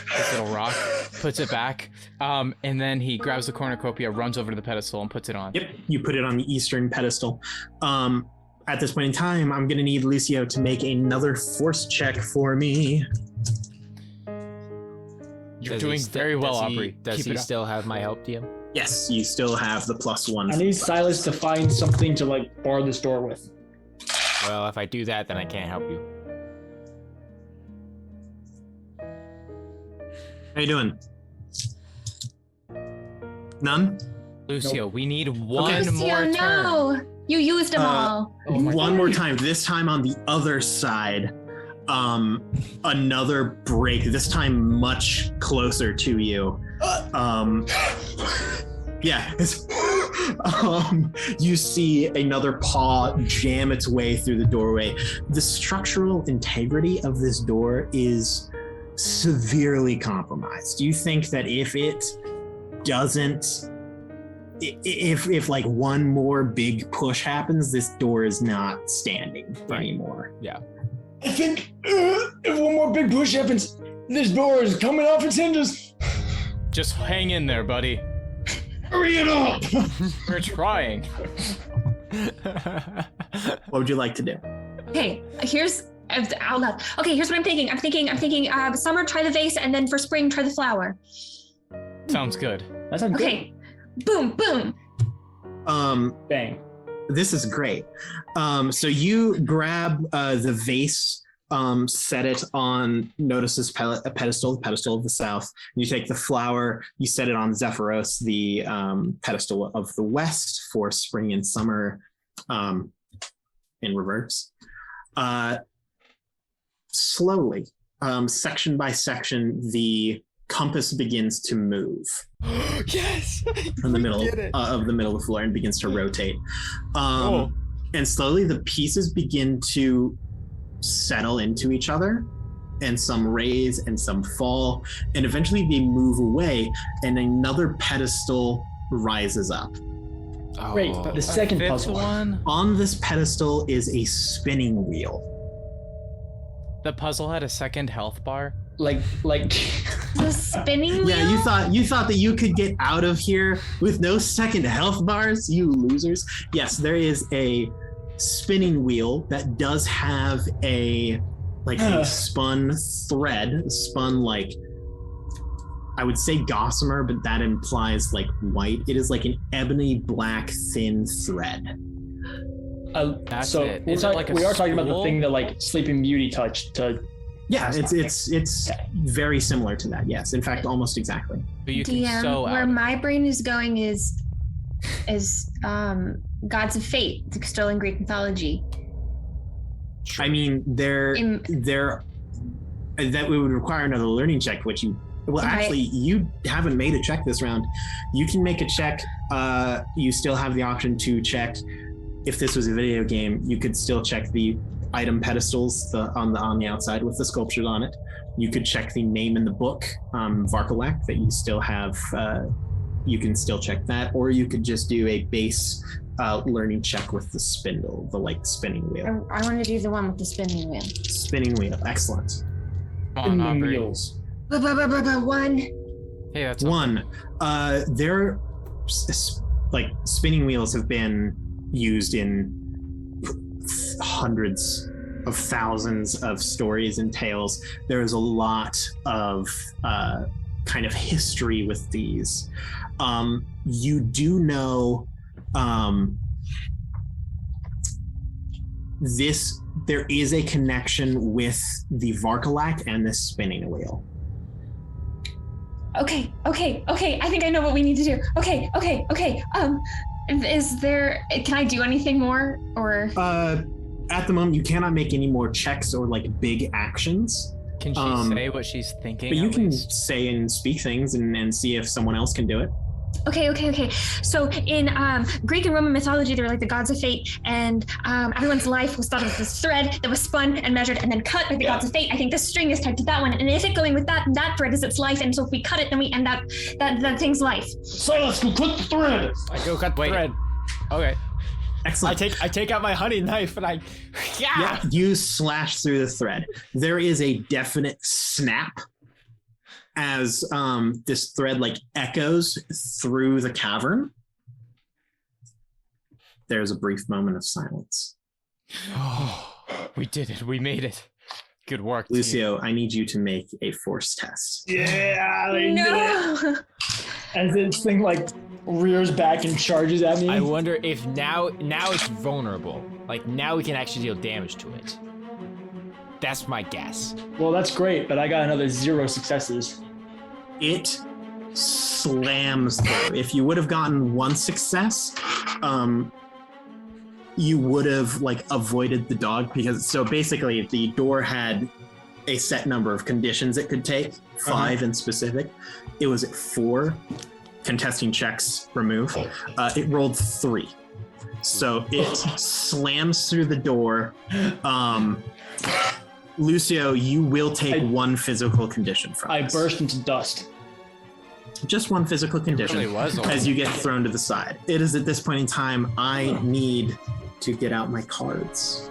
rock, puts it back, and then he grabs the cornucopia, runs over to the pedestal, and puts it on. Yep, you put it on the eastern pedestal. At this point in time, I'm gonna need Lucio to make another force check for me. You're doing very well, Aubrey. Does he still have my help, DM? Yes, you still have the +1. I need Sylas to find something to like bar this door with. Well, if I do that, then I can't help you. How you doing? None? Lucio, we need one Lucio, more turn. no! You used them all. Oh my One God. more time. This time on the other side. Another break. This time much closer to you. Yeah. You see another paw jam its way through the doorway. The structural integrity of this door is severely compromised. You think that if it doesn't, if like one more big push happens, this door is not standing anymore. Yeah. I think if one more big push happens, this door is coming off its hinges. Just hang in there, buddy. Hurry it up! We're trying. What would you like to do? Okay, here's out loud. Okay, here's what I'm thinking. I'm thinking. Summer, try the vase, and then for spring, try the flower. Sounds good. That sounds good. Okay, boom, boom. Bang. This is great. So you grab the vase set it on Notice's a pedestal, the pedestal of the south. You take the flower, you set it on Zephyros, the pedestal of the west for spring and summer in reverse. Slowly, section by section, the compass begins to move. Yes! In the middle of the floor and begins to rotate. And slowly the pieces begin to settle into each other, and some raise and some fall, and eventually they move away and another pedestal rises up. Great, the second puzzle. One? On this pedestal is a spinning wheel. The puzzle had a second health bar? Like The spinning wheel? Yeah, you thought that you could get out of here with no second health bars, you losers. Yes, there is a spinning wheel that does have a spun thread, like, I would say gossamer, but that implies like white. It is like an ebony black thin thread. That's so it. we are talking about the thing that like Sleeping Beauty touched to. Yeah, it's very similar to that. Yes, in fact, almost exactly. But you can DM, sew where out. my brain is going is gods of fate, the stolen Greek mythology. I mean, that would require another learning check, which you. Well, actually, you haven't made a check this round. You can make a check. You still have the option to check. If this was a video game, you could still check the item pedestals on the outside with the sculptures on it. You could check the name in the book, Varkalak, that you still have. You can still check that, or you could just do a base learning check with the spindle, the spinning wheel. I want to do the one with the spinning wheel. Spinning wheel, excellent. Come on, Aubrey. Wheels. One. Hey, that's One. Their spinning wheels have been used in hundreds of thousands of stories and tales. There is a lot of kind of history with these. You do know there is a connection with the Varkalak and this spinning wheel. Okay. I think I know what we need to do. Okay. Is there? Can I do anything more, or? At the moment, you cannot make any more checks or big actions. Can she say what she's thinking? But you can least? say and speak things and see if someone else can do it. Okay. So in Greek and Roman mythology, they were like the gods of fate, and everyone's life was thought of as this thread that was spun and measured and then cut by the gods of fate. I think this string is tied to that one, and if it going with that, that thread is its life, and so if we cut it, then we end that thing's life. Sylas, go cut the thread. I go cut the thread. Okay. Excellent. I take out my honey knife and I. Yeah, you slash through the thread. There is a definite snap as this thread echoes through the cavern. There's a brief moment of silence. Oh, we did it. We made it. Good work, Lucio, I need you to make a force test. Yeah. No. As this thing rears back and charges at me. I wonder if now it's vulnerable. Now we can actually deal damage to it. That's my guess. Well, that's great, but I got another 0 successes. It slams through. If you would have gotten 1 success, you would have avoided the dog, because so basically the door had a set number of conditions it could take, 5 in specific. It was at 4. Contesting checks remove. It rolled 3. So it slams through the door. Lucio, you will take 1 physical condition from I this. burst into dust. Just 1 physical condition really was as you get thrown to the side. It is at this point in time, I need to get out my cards.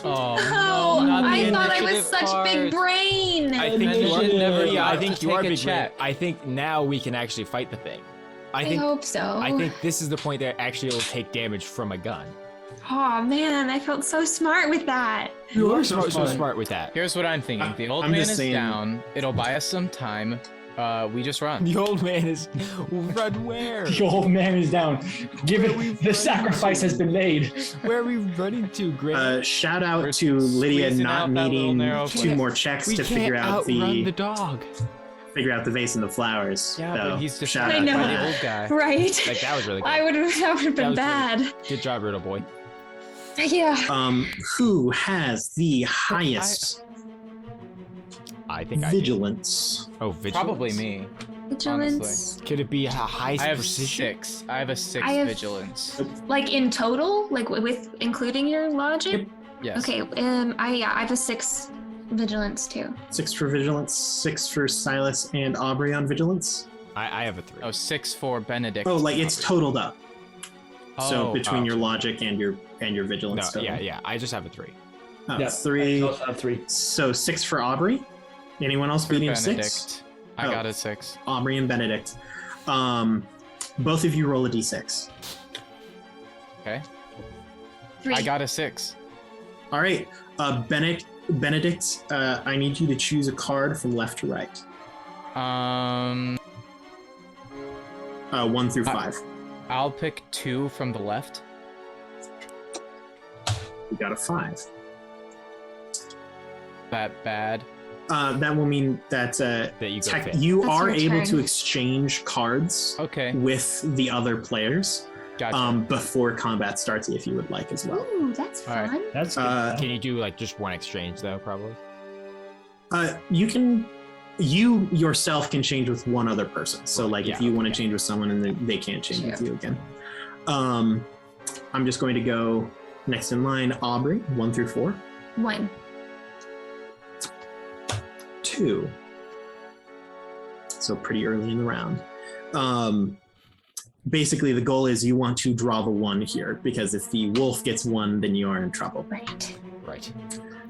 Oh, Oh, no, not the I thought I was initiative such part. big brain. I think Then you you are. should never Yeah, I have think to you are take a big. check. I think now we can actually fight the thing. I hope so. I think this is the point that actually will take damage from a gun. Oh man, I felt so smart with that. You are so smart with that. Here's what I'm thinking. The old I'm man just is saying- down. It'll buy us some time. We just run. The old man is run where? The old man is down. Give it. The sacrifice has been made. Where are we running to, Grant? Shout out We're to Lydia squeezing not out that little needing narrow 2 place. more checks We to can't figure out outrun the the dog. vase and the flowers. Yeah, so but he's just shout I out know. by to the that. old guy. Right. Like that was really good. That would have been was bad. Good job, little boy. Yeah. Who has the highest I think vigilance? Oh, vigilance. Probably me. Vigilance. Could it be a high I have precision? 6. I have a 6 I have- vigilance. Like in total, like with including your logic. Yes. Okay. I have a 6 vigilance too. 6 for vigilance, 6 for Sylas and Aubrey on vigilance. I have a 3. Oh, 6 for Benedict. Oh, like it's totaled up. So Oh, between your okay. logic and your No, vigilance. total. yeah. I just have a 3. Oh, Yeah, 3. I also have 3. So 6 for Aubrey. Anyone else for beating Benedict. 6? I Oh. got a 6. Aubrey and Benedict. Both of you roll a d6. Okay. 3. I got a 6. All right, Benedict. I need you to choose a card from left to right. 1 through 5. I'll pick 2 from the left. You got a 5. That bad. That will mean that you go fifth. you That's are your able turn. to exchange cards Okay. with the other players Gotcha. before combat starts, if you would like as well. Ooh, that's All right. fun. That's good. Can you do like just one exchange though? Probably. You yourself can change with one other person. So, like, if Yeah, you want to okay. change with someone and they can't change with Sure. you again. I'm just going to go next in line. Aubrey, 1 through 4. 1. 2. So pretty early in the round. Basically, the goal is you want to draw the 1 here, because if the wolf gets 1, then you are in trouble. Right. Right.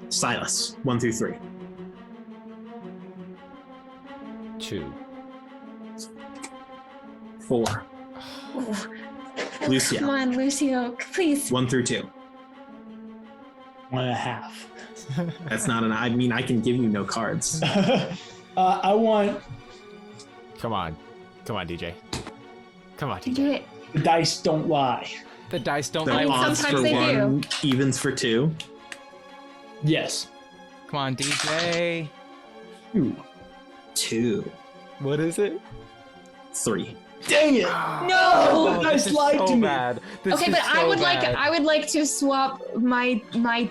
Sylas, 1 through 3. 2. 4. Ooh. Lucio, Come on, Lucio, please. 1 through 2. 1.5. That's not I mean, I can give you no cards. I want Come on, DJ. Come on, DJ. Do it. the dice don't lie. The dice don't The lie. odds sometimes for they 1, evens for 2. Yes. Come on, DJ. 2. What is it? 3. Dang it! No! The dice lied to me. bad. This Okay, is but I so would bad. I would like to swap my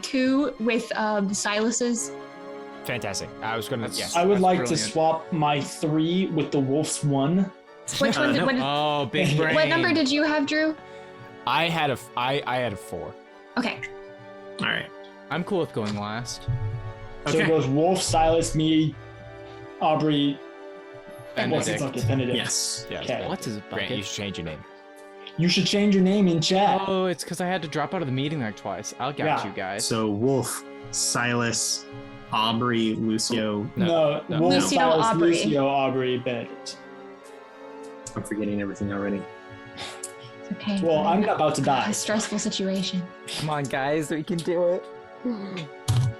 2 with Sylas's. Fantastic. I was gonna. That's- Yes. I would That's like to brilliant. swap my 3 with the wolf's 1. Which one? no. Oh, big brain. What number did you have, Drew? I had a 4. Okay. All right. I'm cool with going last. So it Okay. goes Wolf, Sylas, me, Aubrey, and what's the Benedict. fucking Benedict. Yes. Yeah. Okay. What's his Grant, you bucket? should change your name. You should change your name in chat. Oh, it's because I had to drop out of the meeting like twice. I'll got Yeah. you guys. So Wolf, Sylas, Aubrey, Lucio. No. Wolf, Lucio, Sylas, Aubrey. Lucio, Aubrey, Benedict. I'm forgetting everything already. It's okay. Well, I'm about to die. A stressful situation. Come on, guys, we can do it.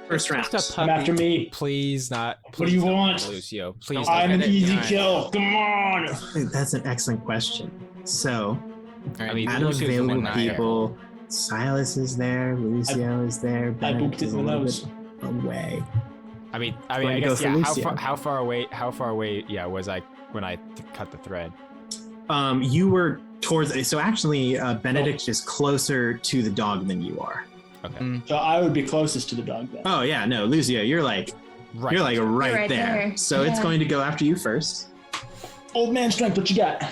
First round. Just a Come puppy. after me. Please not. What do you please don't, want? Lucio? Please. Don't I'm an Benedict, easy alright. kill. Come on. That's an excellent question. So, All right, I mean, out of Lucio's the available one not here. people, Sylas is there, Lucio is there, I Benedict booked it is in a the little nose. bit away. I mean, Going I to go guess for yeah. Lucio. How far away? Yeah, was I when I cut the thread? You were towards. So actually, Benedict is closer to the dog than you are. Okay. So I would be closest to the dog then. Oh yeah, no, Lucio, you're like Right. right right there. there. So it's Yeah. going to go after you first. Old man strength, what you got?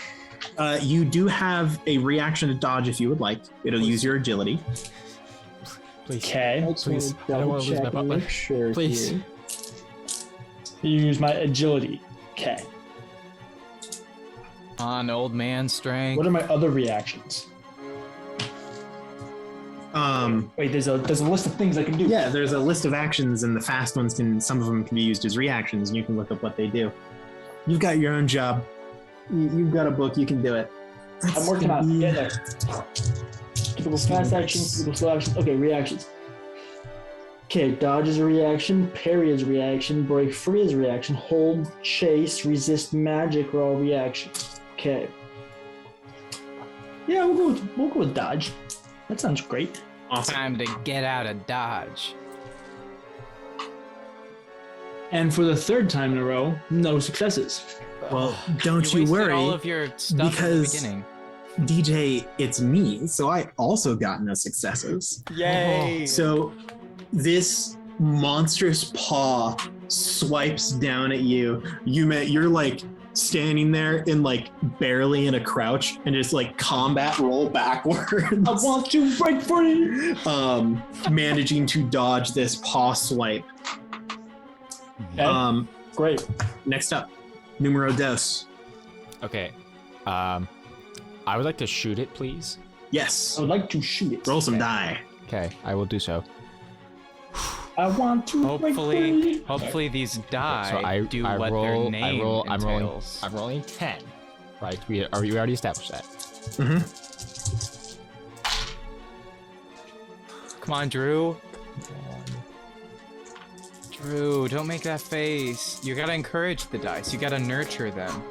You do have a reaction to dodge if you would like. It'll use your agility. Please. Okay. Please. I don't want to lose my butler. Please. You use my agility. Okay. On old man strength. What are my other reactions? Wait, there's a list of things I can do. Yeah, there's a list of actions, and the fast ones some of them can be used as reactions, and you can look up what they do. You've got your own job. You've got a book. You can do it. I'm working on it. Get there. Typical fast actions, typical slow actions. Okay, reactions. Okay, dodge is a reaction, parry is a reaction, break free is a reaction, hold, chase, resist magic are all reactions. Okay. Yeah, we'll go with dodge. That sounds great. Awesome. Time to get out of Dodge. And for the third time in a row, no successes. Well, don't you wasted worry, all of your stuff because- at the beginning. DJ, it's me, so I also got no successes. Yay! So this monstrous paw swipes down at you. You're like standing there in like barely in a crouch and just like combat roll backwards. I want to break free. Managing to dodge this paw swipe. Okay. Great. Next up, numero dos. Okay. I would like to shoot it, please. Yes. I would like to shoot it. Roll some die. Okay, I will do so. I want to break free. Hopefully these die So I do I what roll. their name entails. I'm rolling 10. Right? We already established that. Mm-hmm. Come on, Drew. Drew, don't make that face. You gotta encourage the dice. You gotta nurture them.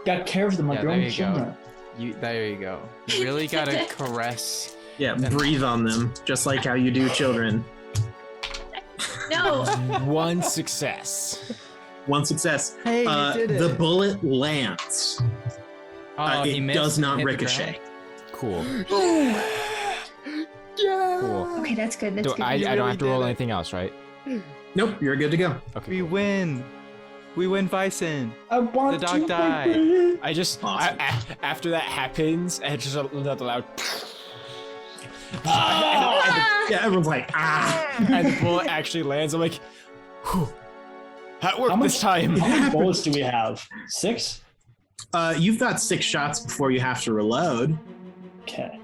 Got care of them like Yeah, your there own you go. children. There you go. You really gotta caress. Yeah, breathe on them, just like how you do children. No. One success. One success. Hey, you did it. The bullet lands. Oh, he It missed does and not hit the ricochet. Cool. ground. Cool. Okay, that's good. That's good. I don't have to roll did it. anything else, right? Nope, you're good to go. Okay. We cool. win. We win Bison. I want The to dog break died. free. I just Awesome. after that happens, I just another loud. Yeah, everyone's like, ah. And the bullet actually lands. I'm like, whew, that worked How much- this time. How many bullets do we have? 6? You've got 6 shots before you have to reload. Okay.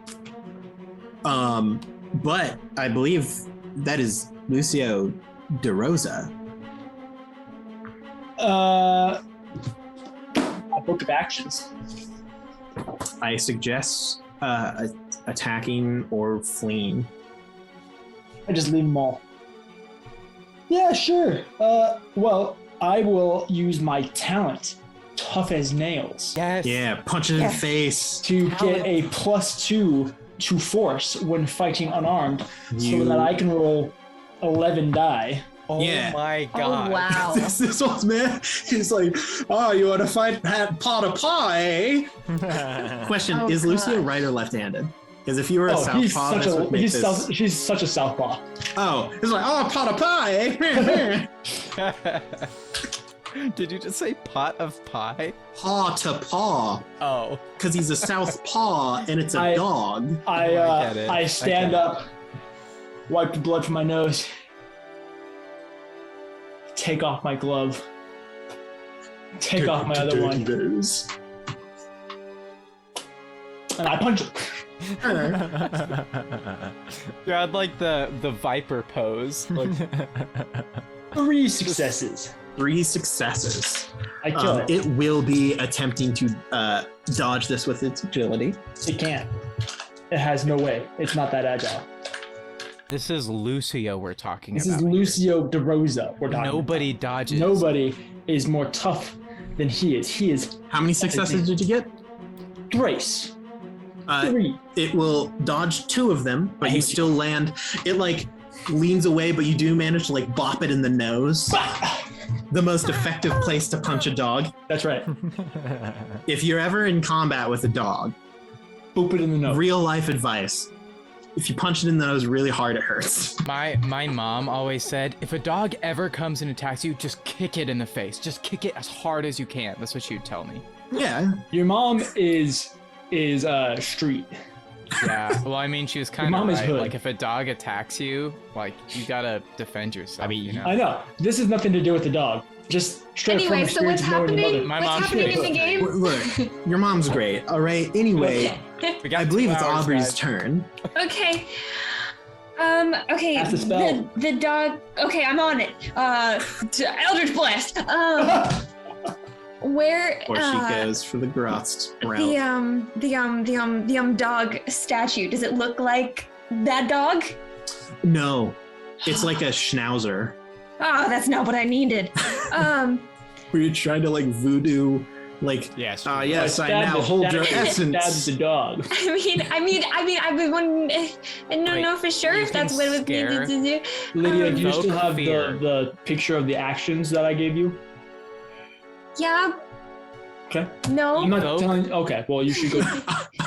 But I believe that is Lucio de Rosa. A book of actions. I suggest attacking or fleeing. I just leave them all. Yeah, sure. Well, I will use my talent, tough as nails, Yes. Yeah, punch it in the face. to get a +2 to force when fighting unarmed, so that I can roll 11 die. Oh Yeah. my Oh god. wow. This old man, he's like, oh, you want to fight that pot of pie? Question, Oh, is Lucio God. right or left-handed? Because if you were a Oh, he's southpaw, such this would make he's, this... he's such a southpaw. Oh, it's like, oh, pot of pie. Did you just say pot of pie? Paw to paw. Oh. Because he's a southpaw and it's a I- dog. I get it. I stand I get up, wipe the blood from my nose, take off my glove, take off my other one, Nose. and I punch him. You had like the viper pose. Like, 3 successes. 3 successes. I kill it. It will be attempting to dodge this with its agility. It can't. It has no way. It's not that agile. this is Lucio we're talking This about. is Lucio de Rosa. We're talking. Nobody dodges. Nobody is more tough than he is. He is How many successes did you get? Thrace. 3. 3. It will dodge 2 of them, but I you hate still land. It like leans away, but you do manage to like bop it in the nose. The most effective place to punch a dog. That's right. If you're ever in combat with a dog, Boop it in the nose. real life advice. If you punch it in the nose really hard, it hurts. My mom always said, if a dog ever comes and attacks you, just kick it in the face. Just kick it as hard as you can. That's what she would tell me. Yeah. Your mom is street. Yeah. Well, I mean, she was kind of mom is right. hood. Like, if a dog attacks you, like, you gotta defend yourself. I mean, you know? I know. This has nothing to do with the dog. Just straight Anyway, from so what's experience of knowing your happening? mother. My What's mom's happening in the great. game? Look, your mom's great. All right. Anyway, We got I believe 2 it's hours, Aubrey's guys. turn. Okay. Okay. Cast a spell. The dog. Okay, I'm on it. Eldritch Blast. Where? Or she goes for the Grost route. The dog statue. Does it look like that dog? No. It's like a schnauzer. Oh, that's not what I needed. Were you trying to like voodoo? Like, Yes. yes, I now hold your essence. Stabs the dog. I've been wondering. I don't Wait, know for sure you if that's can what it was needed to do. Lydia, do you Evoke still have fear. the picture of the actions that I gave you? Yeah. Okay. No. I'm not Evoke. telling. Okay. Well, you should go.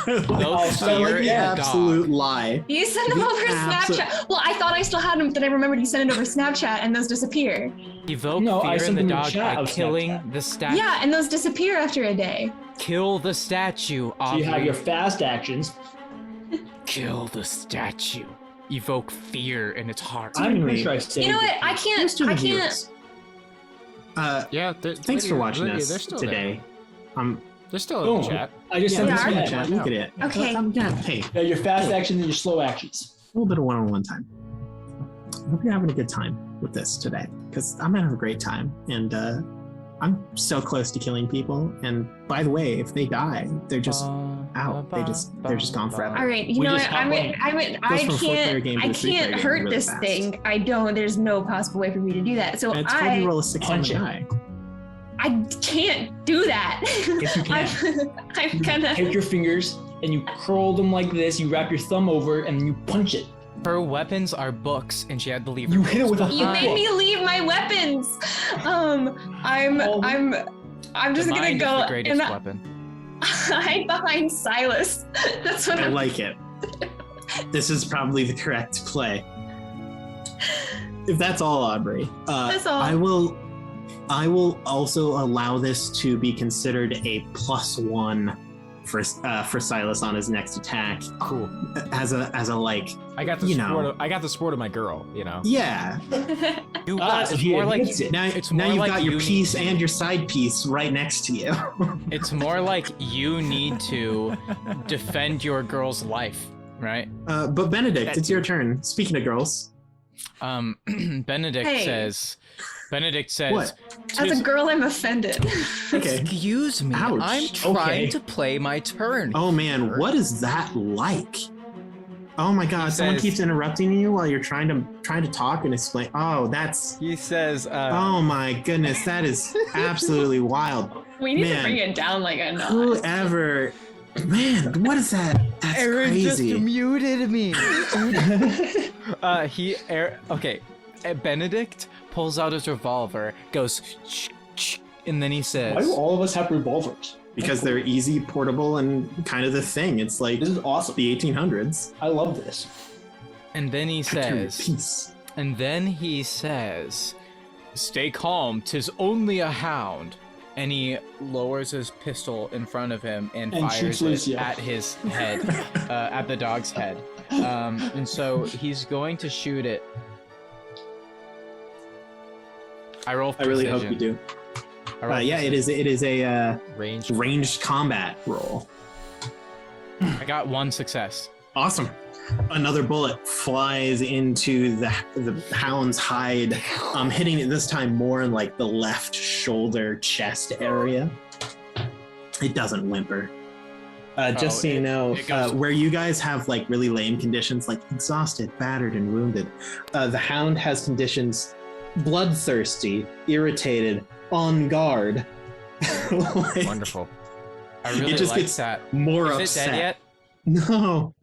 Those I like fear the and absolute dog. lie. You sent them The over Snapchat. Well, I thought I still had them, but then I remembered you sent it over Snapchat, and those disappear. Evoke No, I fear sent in the them in dog chat by of killing Snapchat. the statue. Yeah, and those disappear after a day. Kill the statue, So you have Aubrey. your fast actions. Kill the statue. Evoke fear in its heart. I'm pretty sure I saved You know it. what? I Here's to can't. the I can't. viewers. Yeah. Thanks for watching us They're still today. They're still in Boom. the chat. I just Yeah, sent Yeah, this are in they? the chat. Look at it. Okay. Hey, Yeah, your fast actions and your slow actions. a little bit of one-on-one time. I hope you're having a good time with this today, because I'm gonna have a great time, and I'm so close to killing people. And by the way, if they die, they're just out. They're just gone forever. All right. You We know just what? I Goes from a four-player game to a can't three-player game hurt really this fast. thing. I don't. There's no possible way for me to do that. So And it's called you roll a 6 on punch the it. die. I can't do that. Yes, you can. I'm gonna. Take your fingers and you curl them like this. You wrap your thumb over and you punch it. Her weapons are books, and she had to leave her You hit it books with a You behind. made me leave my weapons. I'm just The gonna mind is go the greatest and weapon. hide behind Sylas. That's what I I'm. like it. This is probably the correct play. If that's all, Aubrey, That's all. I will also allow this to be considered a +1 for Sylas on his next attack, Cool. as a like, I got the You support. know. I got the support of my girl. You know. yeah. You, So it's he more like admits it. Now It's now more you've like got your you piece need- and your side piece right next to you. it's more like you need to defend your girl's life, right? But Benedict, it's your turn. Speaking of girls, Benedict Hey. says. Benedict says. What? As a girl, I'm offended. okay. Excuse me. Ouch. I'm trying Okay. to play my turn. Oh man, what is that like? Oh my God, someone says- keeps interrupting you while you're trying to talk and explain. Oh, that's. He says. Oh my goodness, that is absolutely wild. We need Man. to bring it down like a notch. Whoever, man, what is that? That's Aaron just crazy. muted me. Okay. Benedict pulls out his revolver, goes, and then he Why do says, all of us have revolvers? Because they're easy, portable, and kind of the thing. It's like This is awesome. the 1800s. I love this. and then he says, Peace. and then he says, "Stay calm. 'Tis only a hound." And he lowers his pistol in front of him and And fires shoots it Lucio. at his head, at the dog's head. And so he's going to shoot it. I roll I really hope precision. you do. I roll Yeah, it is a Range. ranged combat roll. I got one success. Awesome. Another bullet flies into the hound's hide, hitting it this time more in like the left shoulder chest area. It doesn't whimper. Just so you know, it goes- where you guys have like really lame conditions like exhausted, battered, and wounded, the hound has conditions bloodthirsty, irritated, on guard. Like, Wonderful. I really just like gets that. more Is it upset. dead yet? No.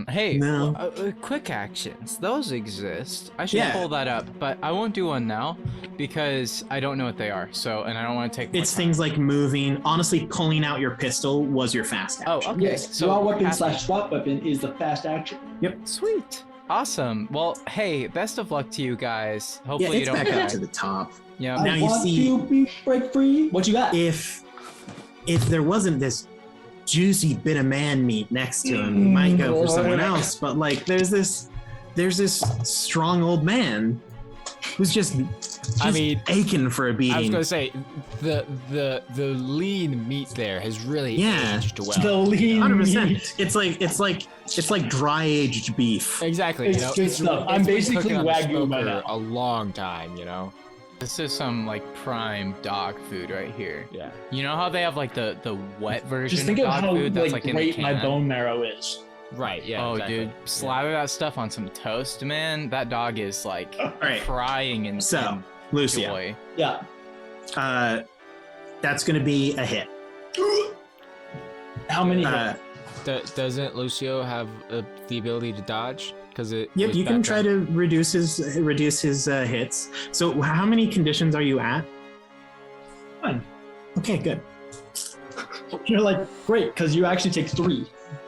Hey, No. quick actions. Those exist. I should Yeah. pull that up, but I won't do one now because I don't know what they are. So, and I don't want to take. more It's time. things like moving. Honestly, pulling out your pistol was your fast Oh, action. okay. Yes, So draw weapon happy. / swap weapon is the fast action. Sweet. Awesome. Well, hey, best of luck to you guys. Yeah, Hopefully you it's don't back die. up to the top. Yeah. Now I you want see- to be break free. What you got? If there wasn't this juicy bit of man meat next to him, you might go for someone else. But like, there's this strong old man who's just I mean, aching for a I was beating. gonna say the lean meat there has really Yeah. aged well. The lean 100%. meat. It's like dry aged beef. Exactly. It's You know, good stuff. I'm been basically cooking on the Wagyu by smoker now. a long time. You know. This is some like prime dog food right here. Yeah. You know how they have like the wet version Just think of of dog how food that's like in the great can? my bone marrow is. Right, yeah. Oh, exactly. dude, slather that stuff on some toast, man. That dog is like right. crying in Lucio. joy. Yeah. That's going to be a hit. How many? Doesn't Lucio have the ability to dodge? Because it. Yep, you can try to reduce his hits. So how many conditions are you at? 1. Okay, good. You're like, great, because you actually take 3.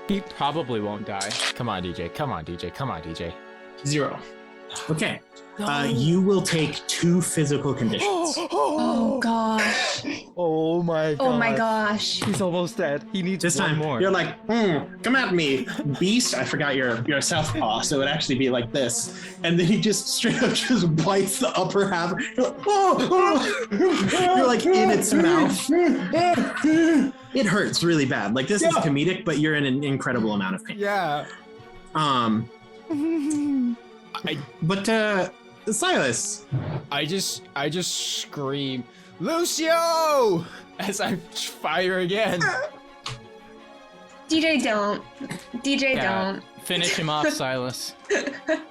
He probably won't die. Come on, DJ. Come on, DJ. Come on, DJ. 0. Okay. You will take 2 physical conditions. Oh gosh. Oh my god. Oh my gosh. He's almost dead. He needs This one time, more. you're like, come at me, beast. I forgot you're a southpaw, so it'd actually be like this. And then he just straight up just bites the upper half. You're like in its mouth. It hurts really bad. Like this is comedic, but you're in an incredible amount of pain. Yeah. But Sylas. I just scream, Lucio! As I fire again. DJ don't. DJ don't. Finish him off, Sylas.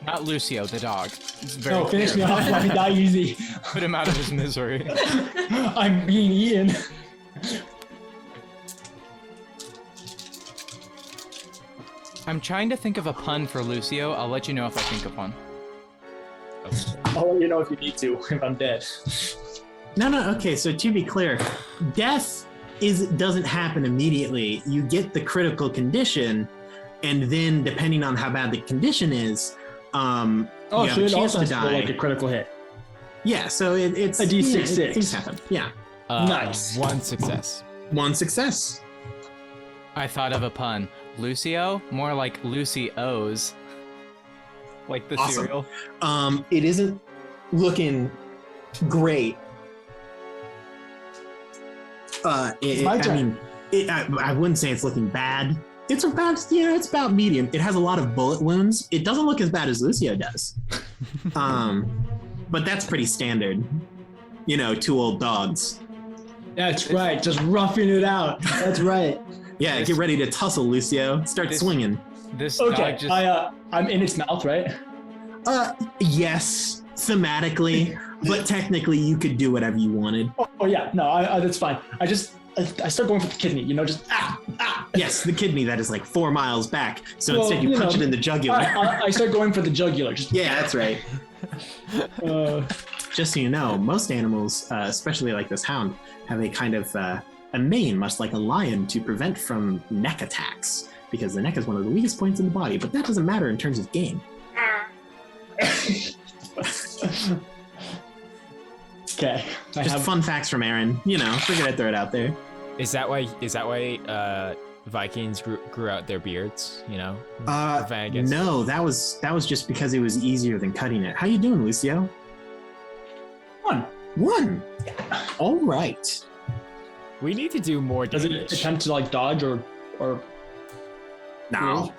Not Lucio, the dog. It's very No, finish me clear. off. Let me die easy. Put him out of his misery. I'm being eaten. I'm trying to think of a pun for Lucio. I'll let you know if I think of one. I'll let you know if you need to, if I'm dead. No. Okay, so to be clear, death doesn't happen immediately. You get the critical condition, and then depending on how bad the condition is, you have So a it chance also to has to die. be like a critical hit. Yeah, so it's A D6 yeah, six. things happen. Yeah, Nice. 1 success. 1 success. I thought of a pun. Lucio? More like Lucy O's. Like the Awesome. cereal. It isn't looking great. my turn. I wouldn't say it's looking bad. It's about medium. It has a lot of bullet wounds. It doesn't look as bad as Lucio does. But that's pretty standard. 2 old dogs. That's right. Just roughing it out. That's right. Yeah, get ready to tussle, Lucio. Start swinging. This Okay. dog just... I'm in its mouth, right? Yes, thematically, but technically you could do whatever you wanted. Oh yeah. No, that's fine. I start going for the kidney. Just Yes, the kidney that is like 4 miles back. So Well, instead you you punch know, it in the jugular. I start going for the jugular. Yeah, that's right. Uh, Just so you know, most animals, especially like this hound, have a kind of a mane, much like a lion, to prevent from neck attacks, because the neck is one of the weakest points in the body, but that doesn't matter in terms of game. okay. Just fun facts from Aaron. Figured I'd throw it out there. Is that why Vikings grew out their beards? No, that was just because it was easier than cutting it. How you doing, Lucio? 1. All right. We need to do more Does it damage. attempt to like dodge or? No.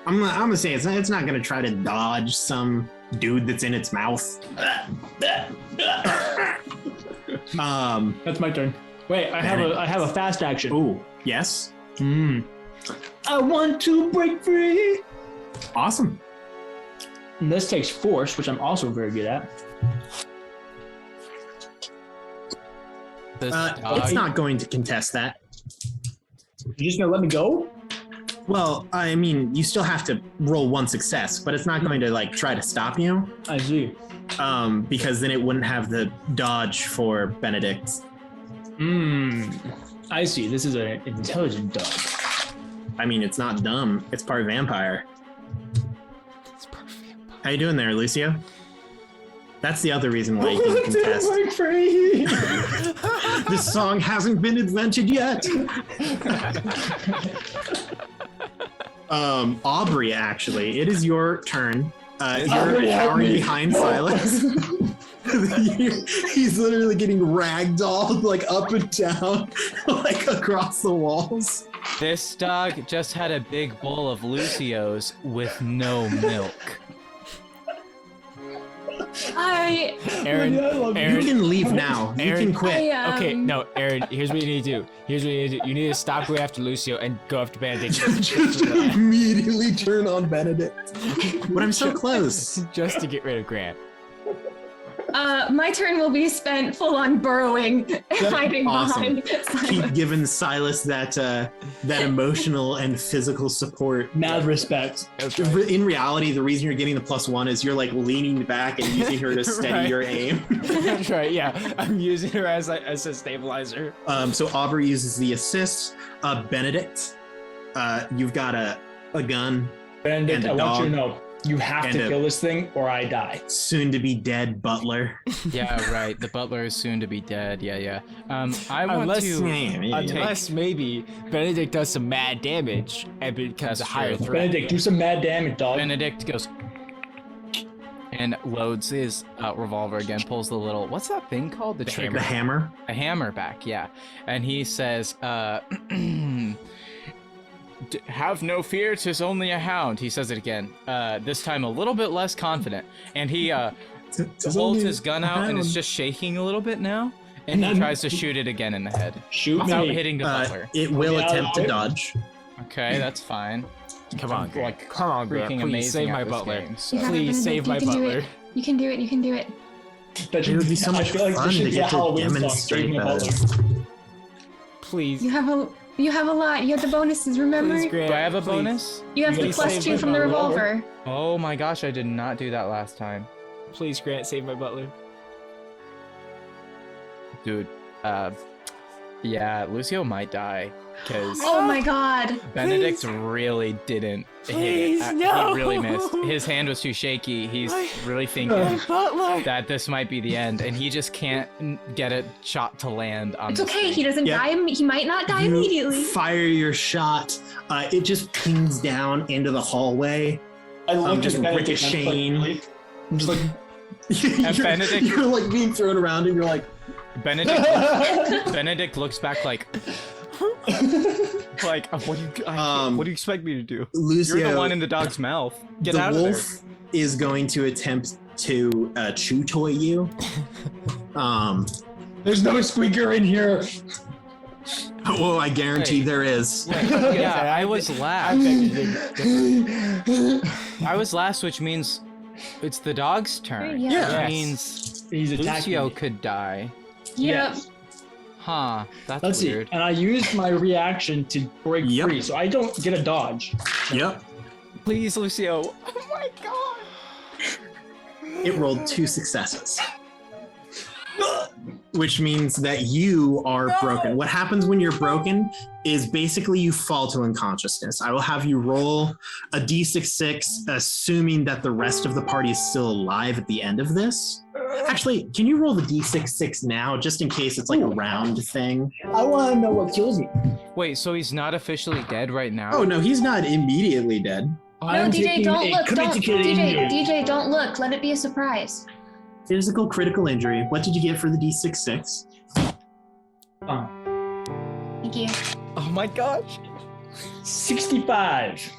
I'm gonna say it's not gonna try to dodge some dude that's in its mouth. That's my turn. Wait, I have a fast action. Ooh, yes. I want to break free. Awesome. And this takes force, which I'm also very good at. This It's dog... not going to contest that. You just gonna let me go? Well, I mean, you still have to roll 1 success, but it's not going to try to stop you. I see. Because then it wouldn't have the dodge for Benedict. I see. This is an intelligent dog. I mean, it's not dumb. It's part vampire. How you doing there, Lucio? That's the other reason why you can contest. Break free. This song hasn't been invented yet. Aubrey, actually, it is your turn. You're cowering behind Sylas. He's literally getting ragdolled up and down, across the walls. This dog just had a big bowl of Lucio's with no milk. Aaron, You can leave now. You Aaron, can quit. Okay, no, Aaron, here's what you need to do. You need to stop going after Lucio and go after Benedict. Just immediately turn on Benedict. But I'm so close. Just to get rid of Grant. My turn will be spent full on burrowing and hiding Awesome. behind Sylas. Keep giving Sylas that emotional and physical support. Mad respect. In reality, the reason you're getting the +1 is you're like leaning back and using her to steady Right. your aim. That's right, yeah. I'm using her as a stabilizer. So Aubrey uses the assist. Benedict, you've got a gun. Benedict, And a I want you to dog. know, you have And to a- kill this thing or I die. Soon to be dead butler. Yeah, right. The butler is soon to be dead. Yeah. I want Unless, to unless maybe Benedict does some mad damage and becomes That's a higher true. threat. Benedict, do some mad damage, dog. Benedict goes and loads his revolver again, pulls the little, what's that thing called? The trigger. The hammer. A hammer back, yeah. And he says, have no fear, 'tis only a hound. He says it again, this time a little bit less confident. And he holds his gun out and it's just shaking a little bit now. And he tries to shoot it again in the head. Shoot Without me. hitting the butler. It will Yeah, attempt to I- dodge. Okay, that's fine. Come on, Grant. Come on, Grant. Freaking Please amazing save at my this butler. game, so- You got it, Please save my Benedict, you can do butler. it. You can do it. You can do it. That It would be so I much feel like fun this should to be a get to Halloween song, demonstrate Save My that. Butler. Please. You have a lot. You have the bonuses. Remember? Please, Grant. Do I have a please. bonus? You have the Please plus save 2 my from the revolver. revolver. Oh my gosh, I did not do that last time. Please, Grant, save my butler. Dude, yeah, Lucio might die because Oh my god. Benedict really didn't Please, hit it. no. He really missed. His hand was too shaky. He's really thinking Butler. that this might be the end, and he just can't get a shot to land on It's this okay. thing. He doesn't Yep. die. He might not die You immediately. Fire your shot. It just pings down into the hallway. I look just at Benedict and ricocheting. I'm just like, And Benedict- you're like being thrown around, and you're like, Benedict looks back like what do you expect me to do? Lucio. You're the one in the dog's mouth. Get the out of there. wolf is going to attempt to chew toy you. there's no squeaker in here. Oh, I guarantee Wait. there is. Yeah, I was last. I was last, which means it's the dog's turn. Yeah. Yeah. Which means He's attacking Lucio me. could die. Yep. Huh. That's Let's see. weird. And I used my reaction to break Yep. free, so I don't get a dodge. Yep. Please, Lucio. Oh my god. It rolled 2 successes. Which means that you are broken. What happens when you're broken is basically you fall to unconsciousness. I will have you roll a d6, assuming that the rest of the party is still alive at the end of this. Actually, can you roll the d6 now, just in case it's like a round thing? I want to know what kills me. Wait, so he's not officially dead right now? Oh, no, he's not immediately dead. No, I'm DJ, taking don't a look. Don't. critical injury. DJ, don't look. Let it be a surprise. Physical critical injury. What did you get for the d6? Thank you. Oh my gosh. 65.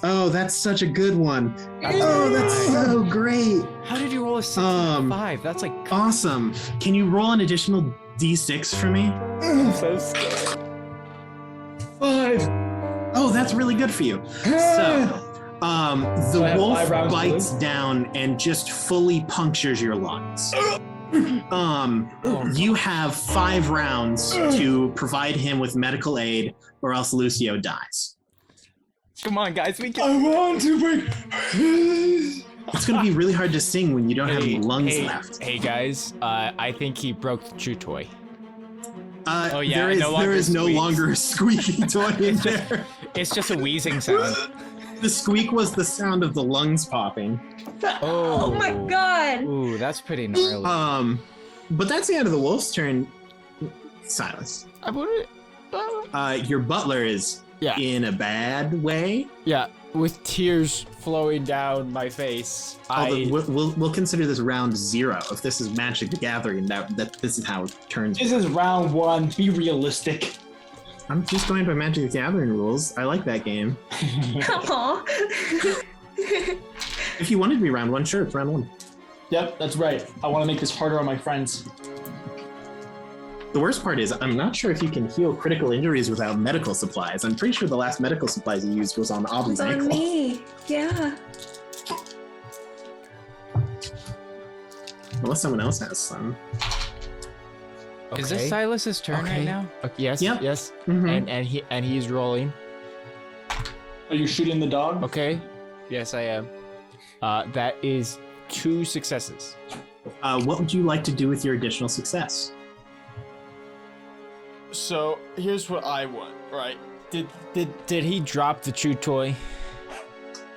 Oh, that's such a good one. Oh, that's so great. How did you roll a 65? That's like Awesome. Can you roll an additional d6 for me? so scary. 5. Oh, that's really good for you. So, So the I have wolf 5 rounds to bites down and just fully punctures your lungs. You have 5 rounds to provide him with medical aid, or else Lucio dies. Come on, guys, we I can. want to break. It's going to be really hard to sing when you don't have any lungs hey, left. Hey guys, I think he broke the chew toy. Oh, yeah, there is no longer no squeaks. longer a squeaky toy in there. It's just a wheezing sound. The squeak was the sound of the lungs popping. Oh my god. Ooh, that's pretty gnarly. But that's the end of the wolf's turn. Silas. I put it. Your butler is Yeah. in a bad way. Yeah, with tears flowing down my face. We'll consider this round 0. If this is Magic the Gathering, that this is how it turns. This is round 1. Be realistic. I'm just going by Magic the Gathering rules. I like that game. Aw. If you wanted to be round 1, sure, it's round 1. Yep, that's right. I want to make this harder on my friends. The worst part is, I'm not sure if you can heal critical injuries without medical supplies. I'm pretty sure the last medical supplies you used was on Aubrey's It's on ankle. me. Yeah. Unless someone else has some. Okay. Is this Sylas's turn right now? Yes. Yep. Yes. Mhm. And he's rolling. Are you shooting the dog? Okay. Yes, I am. That is 2 successes. What would you like to do with your additional success? So here's what I want. Right? Did he drop the chew toy?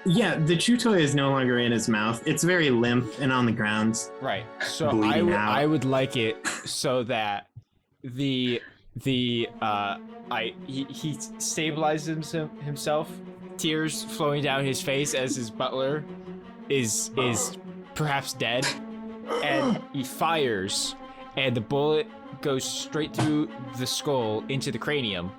Yeah, the chew toy is no longer in his mouth. It's very limp and on the ground. Right. So Bleeding out. I would like it so that he stabilizes himself, tears flowing down his face as his butler is perhaps dead, and he fires, and the bullet goes straight through the skull into the cranium,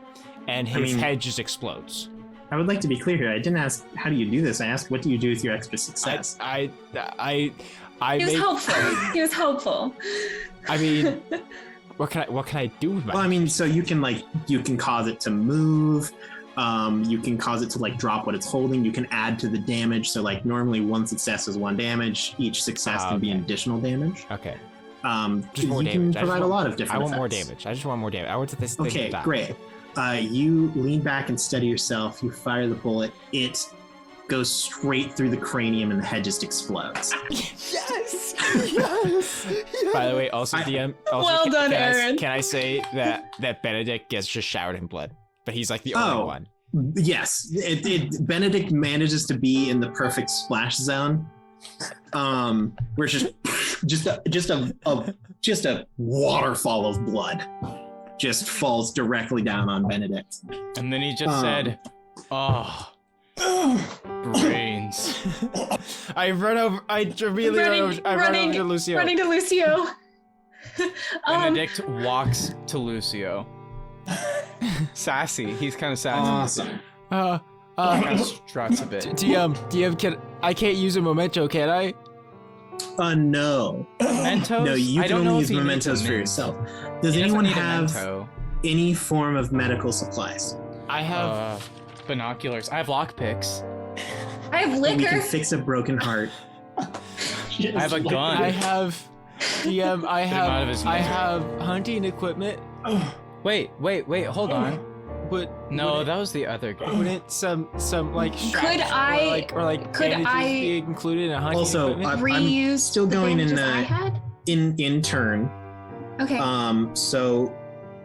and his head just explodes. I would like to be clear here. I didn't ask how do you do this. I asked what do you do with your extra success. I He was helpful. He was helpful. I mean, what can I do with my? Well, I mean, so you can cause it to move. You can cause it to drop what it's holding. You can add to the damage. So normally 1 success is 1 damage. Each success can be an additional damage. Okay. Just more damage. Can provide a lot of different. I want more effects. damage. I just want more damage. I want this thing to die. Okay, great. You lean back and steady yourself. You fire the bullet. It goes straight through the cranium, and the head just explodes. Yes! Yes! By the way, also DM. Also, Well done, Aaron. Can I say that Benedict gets just showered in blood, but he's the only one. Yes, Benedict manages to be in the perfect splash zone, where it's just a waterfall of blood just falls directly down on Benedict. And then he just said, "Oh, brains." I run over to Lucio. Running to Lucio. Benedict walks to Lucio. Sassy. He's kind of sassy. Awesome. Kind of struts a bit. DM, I can't use a memento, can I? No. Mementos? No, you I can don't know only if use he needs a mementos for mint. yourself. Does He doesn't anyone need a have memento. any form of medical supplies? I have. Binoculars. I have lockpicks. I have We can liquor. fix a broken heart. I have a gun. I have. DM, I Get him out of his have misery. hunting equipment. Wait, hold on. No, that was the other game. Wouldn't some straps I- or bandages be included in a hunting Also, equipment? I'm Reuse still the going in bandages the- I had? in turn. Okay. So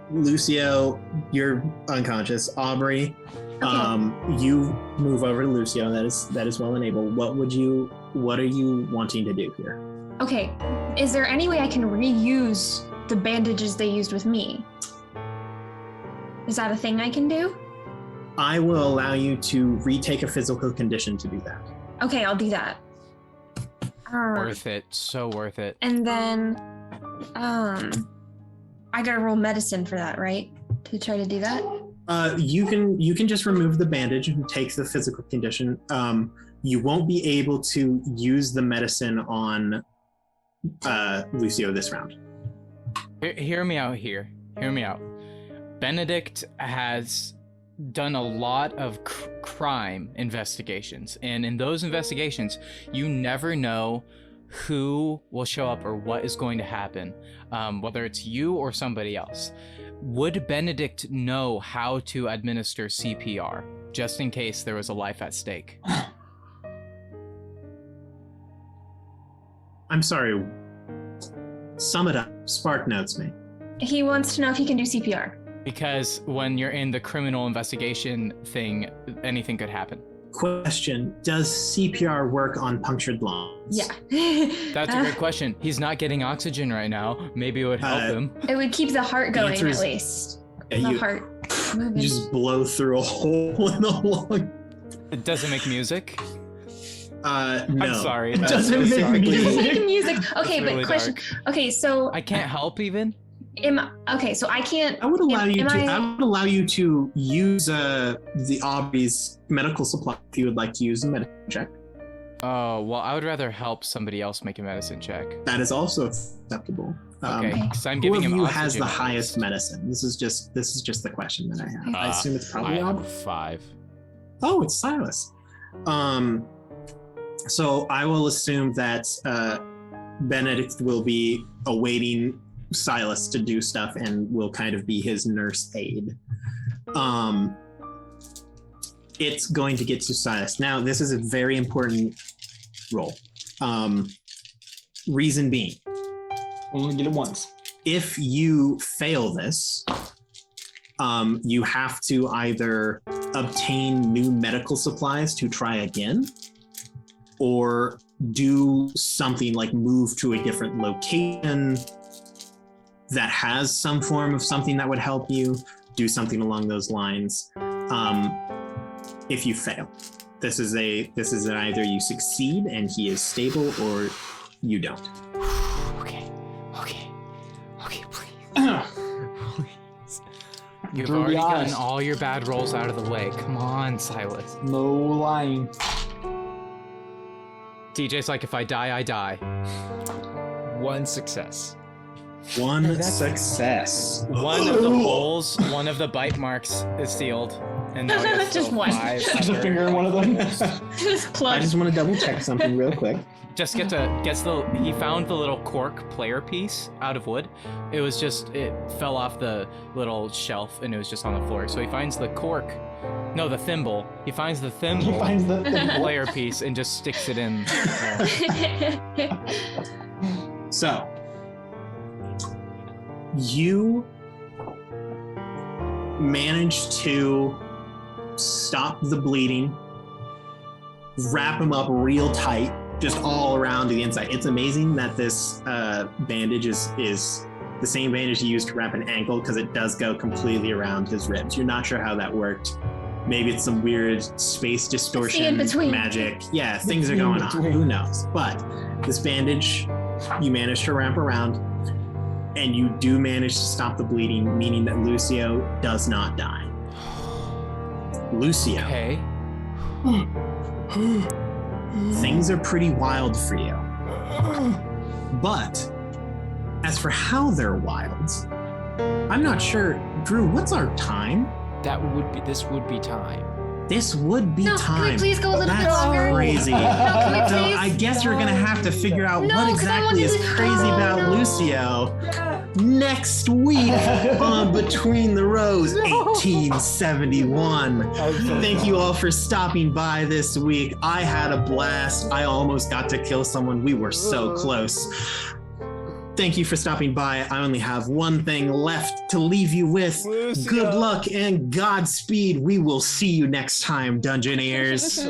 Lucio, you're unconscious. Aubrey, you move over to Lucio. That is well enabled. What are you wanting to do here? Okay. Is there any way I can reuse the bandages they used with me? Is that a thing I can do? I will allow you to retake a physical condition to do that. Okay, I'll do that. Worth it. So worth it. And then, I gotta roll medicine for that, right? To try to do that? You can just remove the bandage and take the physical condition. You won't be able to use the medicine on Lucio this round. Hear me out here. Hear me out. Benedict has done a lot of crime investigations, and in those investigations, you never know who will show up or what is going to happen, whether it's you or somebody else. Would Benedict know how to administer CPR, just in case there was a life at stake? I'm sorry. Sum it up. Spark notes me. He wants to know if he can do CPR. Because when you're in the criminal investigation thing, anything could happen. Question: does CPR work on punctured lungs? Yeah. That's a great question. He's not getting oxygen right now. Maybe it would help him. It would keep the heart The going answer at is- least. Yeah, The you heart moving. just blow through a hole in the lung. It doesn't make music. No. I'm sorry. It That's doesn't so make sorry. music. Making music. Okay, That's really but question. dark. Okay, so I can't help even. so I can't. I would allow you am to. I- I would allow you to use the Aubrey's medical supply if you would like to use a medicine check. Oh, well, I would rather help somebody else make a medicine check. That is also acceptable. Okay, because I'm Who giving of him you oxygen has the at highest least. medicine? This is just the question that I have. I assume it's I probably have Aubrey. 5. Oh, it's Sylas. So I will assume that Benedict will be awaiting Sylas to do stuff and will kind of be his nurse aide. It's going to get to Sylas. Now, this is a very important roll. Reason being, Only get it once. if you fail this, you have to either obtain new medical supplies to try again, or do something like move to a different location that has some form of something that would help you, do something along those lines. If you fail, this is an either you succeed and he is stable, or you don't. Okay, please. Please. You've Through the already gotten eyes. all your bad rolls out of the way. Come on, Sylas. No lying. DJ's like, if I die, I die. 1 success. One success. One of the holes, one of the bite marks is sealed. And now we have Just still one. 5 Just a under- finger in one of them. Just I plug. just want to double check something real quick. Just he found the little cork player piece out of wood. It fell off the little shelf and it was just on the floor. So he finds the the thimble. He finds the thimble He finds the player piece and just sticks it in. So, you manage to stop the bleeding, wrap him up real tight, just all around the inside. It's amazing that this bandage is the same bandage you used to wrap an ankle, because it does go completely around his ribs. You're not sure how that worked. Maybe it's some weird space distortion in-between. magic. Yeah, things are going on. Who knows? But this bandage, you manage to wrap around, and you do manage to stop the bleeding, meaning that Lucio does not die. Lucio, Okay. things are pretty wild for you. But as for how they're wild, I'm not sure. Drew, what's our time? This would be time. This would be No, time. can we please go a little bit That's longer? crazy. No, can we So please? I guess you're gonna have to figure out No, what 'cause I exactly wanted is to- crazy oh, about no. Lucio next week on Between the Rows 1871. Thank you all for stopping by this week. I had a blast. I almost got to kill someone. We were so close. Thank you for stopping by. I only have one thing left to leave you with. Lucio. Good luck and Godspeed. We will see you next time, Dungeoneers.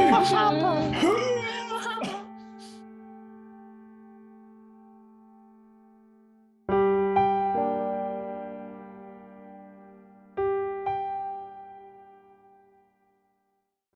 Papa.